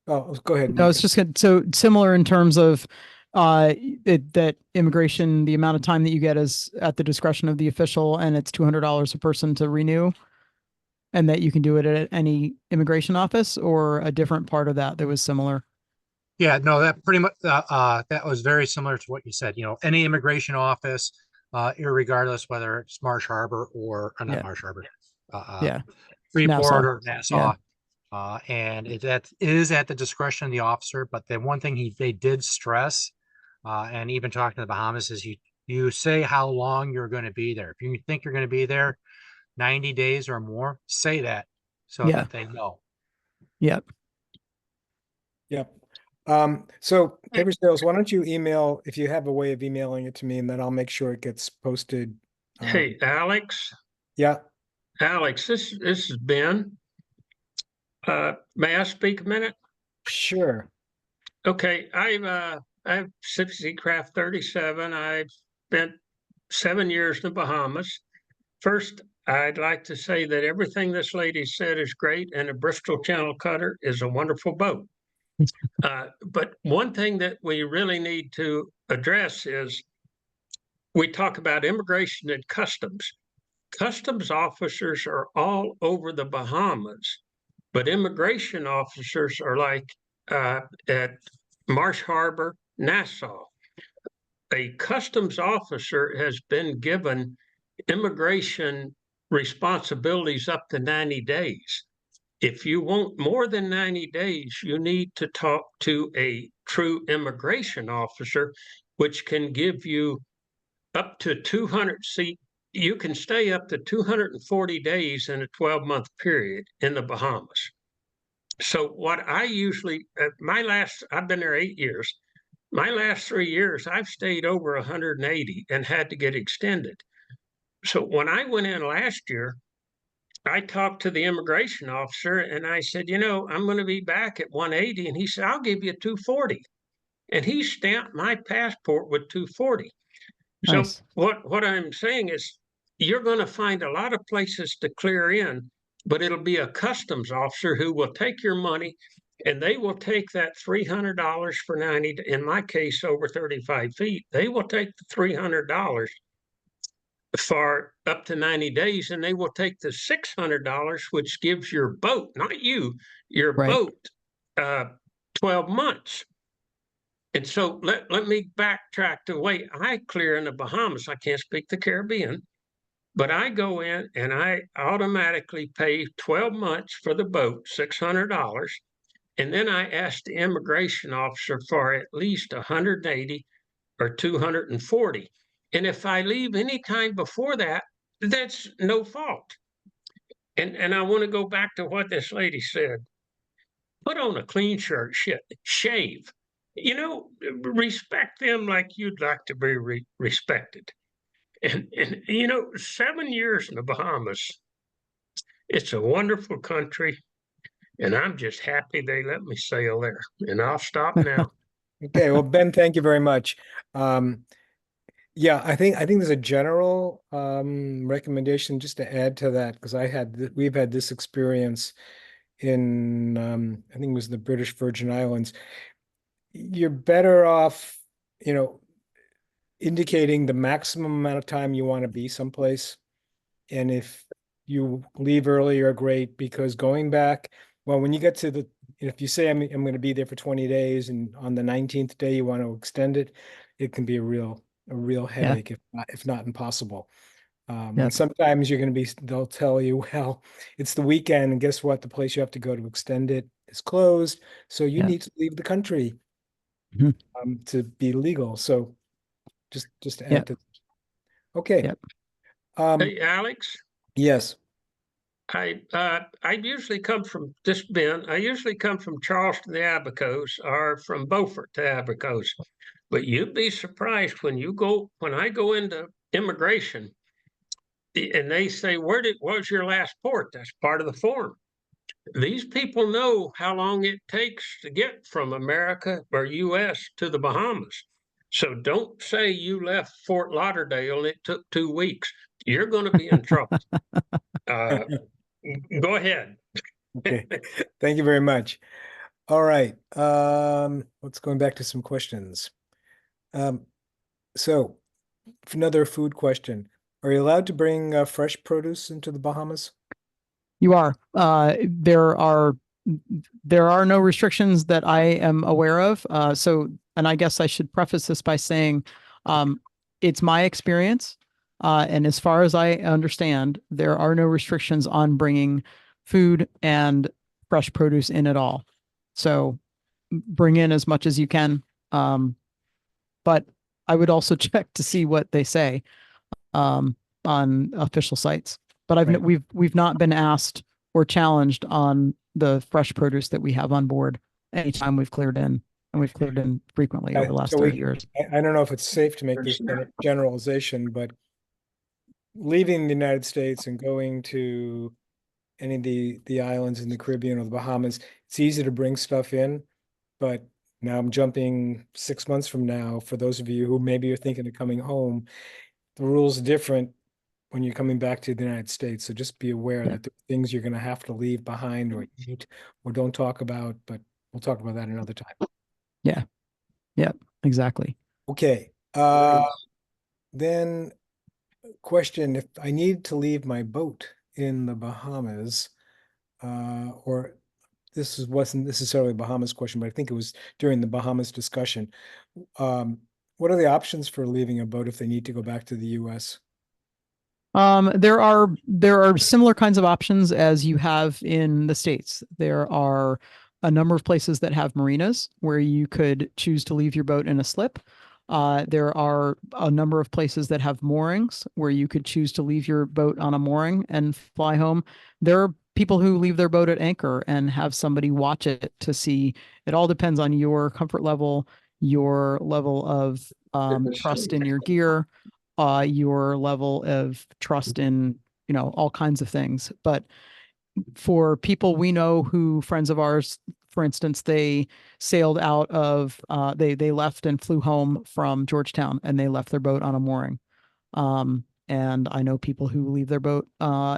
Oh, go ahead, No, it's Nika. just good. So similar in terms of that immigration, the amount of time that you get is at the discretion of the official, and it's $200 a person to renew, and that you can do it at any immigration office, or a different part of that was similar. Yeah, no, that pretty much that was very similar to what you said. You know, any immigration office, irregardless whether it's Marsh Harbor or not Yeah, Marsh Harbor, uh, uh, yeah, Freeport Nassau. or Yeah, Nassau, and that is at the discretion of the officer. But the one thing they did stress, and even talking to the Bahamas, is you say how long you're going to be there. If you think you're going to be there 90 days or more, say that so yeah, that they know. yeah, Yep. So Paper Sales, why don't you email if you have a way of emailing it to me, and then I'll make sure it gets posted. Hey, Alex. Yeah, Alex, this is Ben. May I speak a minute? sure. Okay, I've 60 Craft 37. I've spent 7 years in the Bahamas. First, I'd like to say that everything this lady said is great, and the Bristol Channel Cutter is a wonderful boat. But one thing that we really need to address is we talk about immigration and customs. Customs officers are all over the Bahamas, but immigration officers are like at Marsh Harbor, Nassau. A customs officer has been given immigration responsibilities up to 90 days. If you want more than 90 days, you need to talk to a true immigration officer, which can give you up to 200 seat you can stay up to 240 days in a 12-month period in the Bahamas. So what I usually, I've been there 8 years. My last 3 years, I've stayed over 180 and had to get extended. So when I went in last year, I talked to the immigration officer and I said, I'm going to be back at 180. And he said, I'll give you 240. And he stamped my passport with 240. So Nice. what I'm saying is you're going to find a lot of places to clear in, but it'll be a customs officer who will take your money and they will take that $300 for 90, in my case, over 35 feet. They will take the $300 for up to 90 days, and they will take the $600, which gives your boat, not you, your Right. boat, 12 months. And so let me backtrack to the way I clear in the Bahamas. I can't speak the Caribbean, but I go in and I automatically pay 12 months for the boat, $600. And then I ask the immigration officer for at least 180 or 240. And if I leave any time before that, that's no fault. And I want to go back to what this lady said. Put on a clean shirt, shave. Respect them like you'd like to be respected. And 7 years in the Bahamas, it's a wonderful country. And I'm just happy they let me sail there. And I'll stop now. Okay, well, Ben, thank you very much. Yeah, I think there's a general recommendation just to add to that, because we've had this experience in I think it was the British Virgin Islands. You're better off, indicating the maximum amount of time you want to be someplace. And if you leave earlier, great, because going back, well, when you get to if you say I'm going to be there for 20 days and on the 19th day you want to extend it, it can be a real headache, if not impossible. And sometimes they'll tell you, well, it's the weekend, and guess what? The place you have to go to extend it is closed. So you need to leave the country to be legal. So just to add to. Okay. Hey, Alex. Yes. I usually come from I usually come from Charleston to Abacos or from Beaufort to Abacos. But you'd be surprised when I go into immigration and they say, what was your last port? That's part of the form. These people know how long it takes to get from America or US to the Bahamas. So don't say you left Fort Lauderdale and it took 2 weeks. You're going to be in trouble. Go ahead. Okay. Thank you very much. All right. Let's going back to some questions. So another food question. Are you allowed to bring fresh produce into the Bahamas? You are. There are no restrictions that I am aware of. And I guess I should preface this by saying, it's my experience. And as far as I understand, there are no restrictions on bringing food and fresh produce in at all. So bring in as much as you can. But I would also check to see what they say on official sites. But we've not been asked or challenged on the fresh produce that we have on board anytime we've cleared in, and we've cleared in frequently over the last 30 years. I don't know if it's safe to make this generalization, but leaving the United States and going to any of the islands in the Caribbean or the Bahamas, it's easy to bring stuff in, but now I'm jumping 6 months from now. For those of you who maybe are thinking of coming home, the rules are different when you're coming back to the United States. So just be aware that there are things you're going to have to leave behind or eat or don't talk about, but we'll talk about that another time. Yeah. Yep. Exactly. Okay. Then question, if I need to leave my boat in the Bahamas, or this wasn't necessarily a Bahamas question, but I think it was during the Bahamas discussion. What are the options for leaving a boat if they need to go back to the US? There are similar kinds of options as you have in the States. There are a number of places that have marinas where you could choose to leave your boat in a slip. There are a number of places that have moorings where you could choose to leave your boat on a mooring and fly home. There are people who leave their boat at anchor and have somebody watch it to see. It all depends on your comfort level, your level of trust in your gear, your level of trust in, all kinds of things. But for people we know who, friends of ours, for instance, they sailed out of they left and flew home from Georgetown and they left their boat on a mooring. And I know people who leave their boat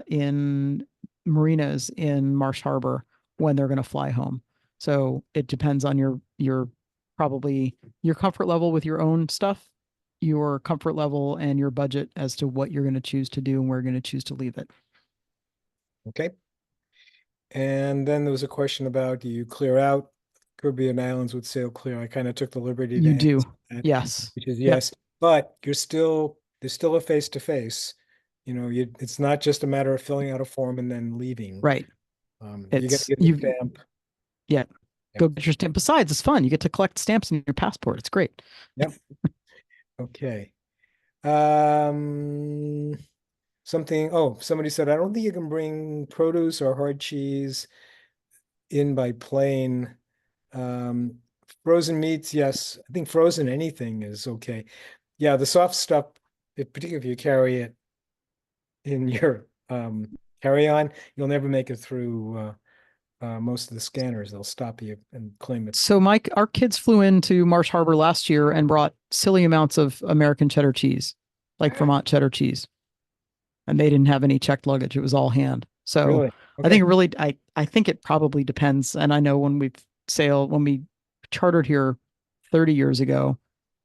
in marinas in Marsh Harbor when they're going to fly home. So it depends on your probably your comfort level with your own stuff, your comfort level and your budget as to what you're going to choose to do and where you're going to choose to leave it. Okay. And then there was a question about, do you clear out Caribbean islands with sail clear? I kind of took the liberty to You do. answer that, Yes. which is Yep. yes, but there's still a face-to-face. It's not just a matter of filling out a form and then leaving. Right. You're gonna It's get a you stamp. yeah. Go get your stamp. Besides, it's fun. You get to collect stamps in your passport. It's great. Yep. Okay. Somebody said, I don't think you can bring produce or hard cheese in by plane. Frozen meats, yes. I think frozen anything is okay. Yeah, the soft stuff, particularly if you carry it in your carry-on, you'll never make it through most of the scanners. They'll stop you and claim it's So Mike, our kids flew into Marsh Harbor last year and brought silly amounts of American cheddar cheese, like Vermont cheddar cheese. And they didn't have any checked luggage. It was all hand. So really I think okay. it really, I think it probably depends. And I know when we chartered here 30 years ago,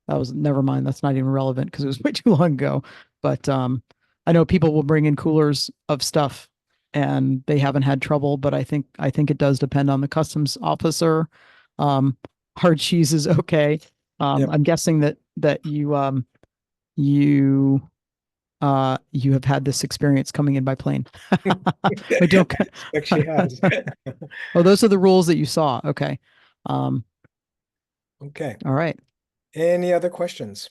that was, never mind. That's not even relevant because it was way too long ago. But I know people will bring in coolers of stuff and they haven't had trouble, but I think it does depend on the customs officer. Hard cheese is okay. Yep. I'm guessing that you have had this experience coming in by plane. I don't. Like she has. Oh, those are the rules that you saw. Okay. Okay. All right. Any other questions?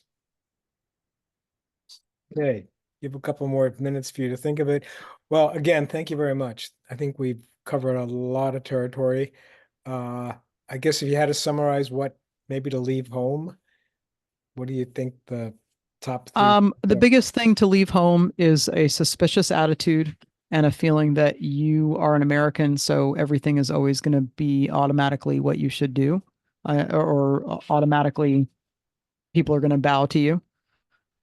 Okay, give a couple more minutes for you to think of it. Well, again, thank you very much. I think we've covered a lot of territory. I guess if you had to summarize what maybe to leave home, what do you think the top three? The biggest thing to leave home is a suspicious attitude and a feeling that you are an American, so everything is always going to be automatically what you should do, or automatically people are going to bow to you.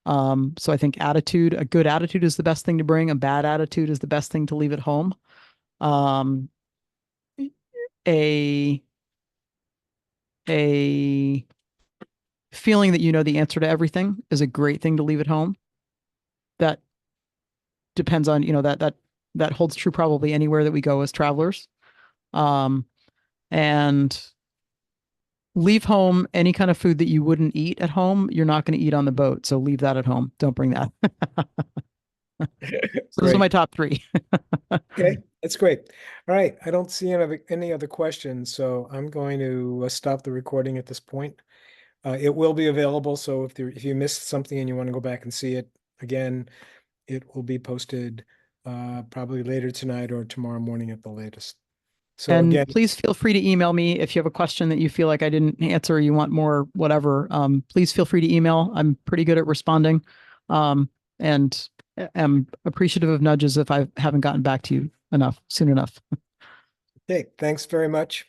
So I think a good attitude is the best thing to bring. A bad attitude is the best thing to leave at home. Um, a a feeling that you know the answer to everything is a great thing to leave at home. That depends on, that holds true probably anywhere that we go as travelers. And leave home any kind of food that you wouldn't eat at home, you're not going to eat on the boat. So leave that at home. Don't bring that. So those are my top three. Okay, that's great. All right, I don't see any other questions, so I'm going to stop the recording at this point. It will be available, so if you missed something and you want to go back and see it again, it will be posted probably later tonight or tomorrow morning at the latest. So And again, please feel free to email me if you have a question that you feel like I didn't answer, or you want more, whatever. Please feel free to email. I'm pretty good at responding. And am appreciative of nudges if I haven't gotten back to you soon enough. okay, thanks very much.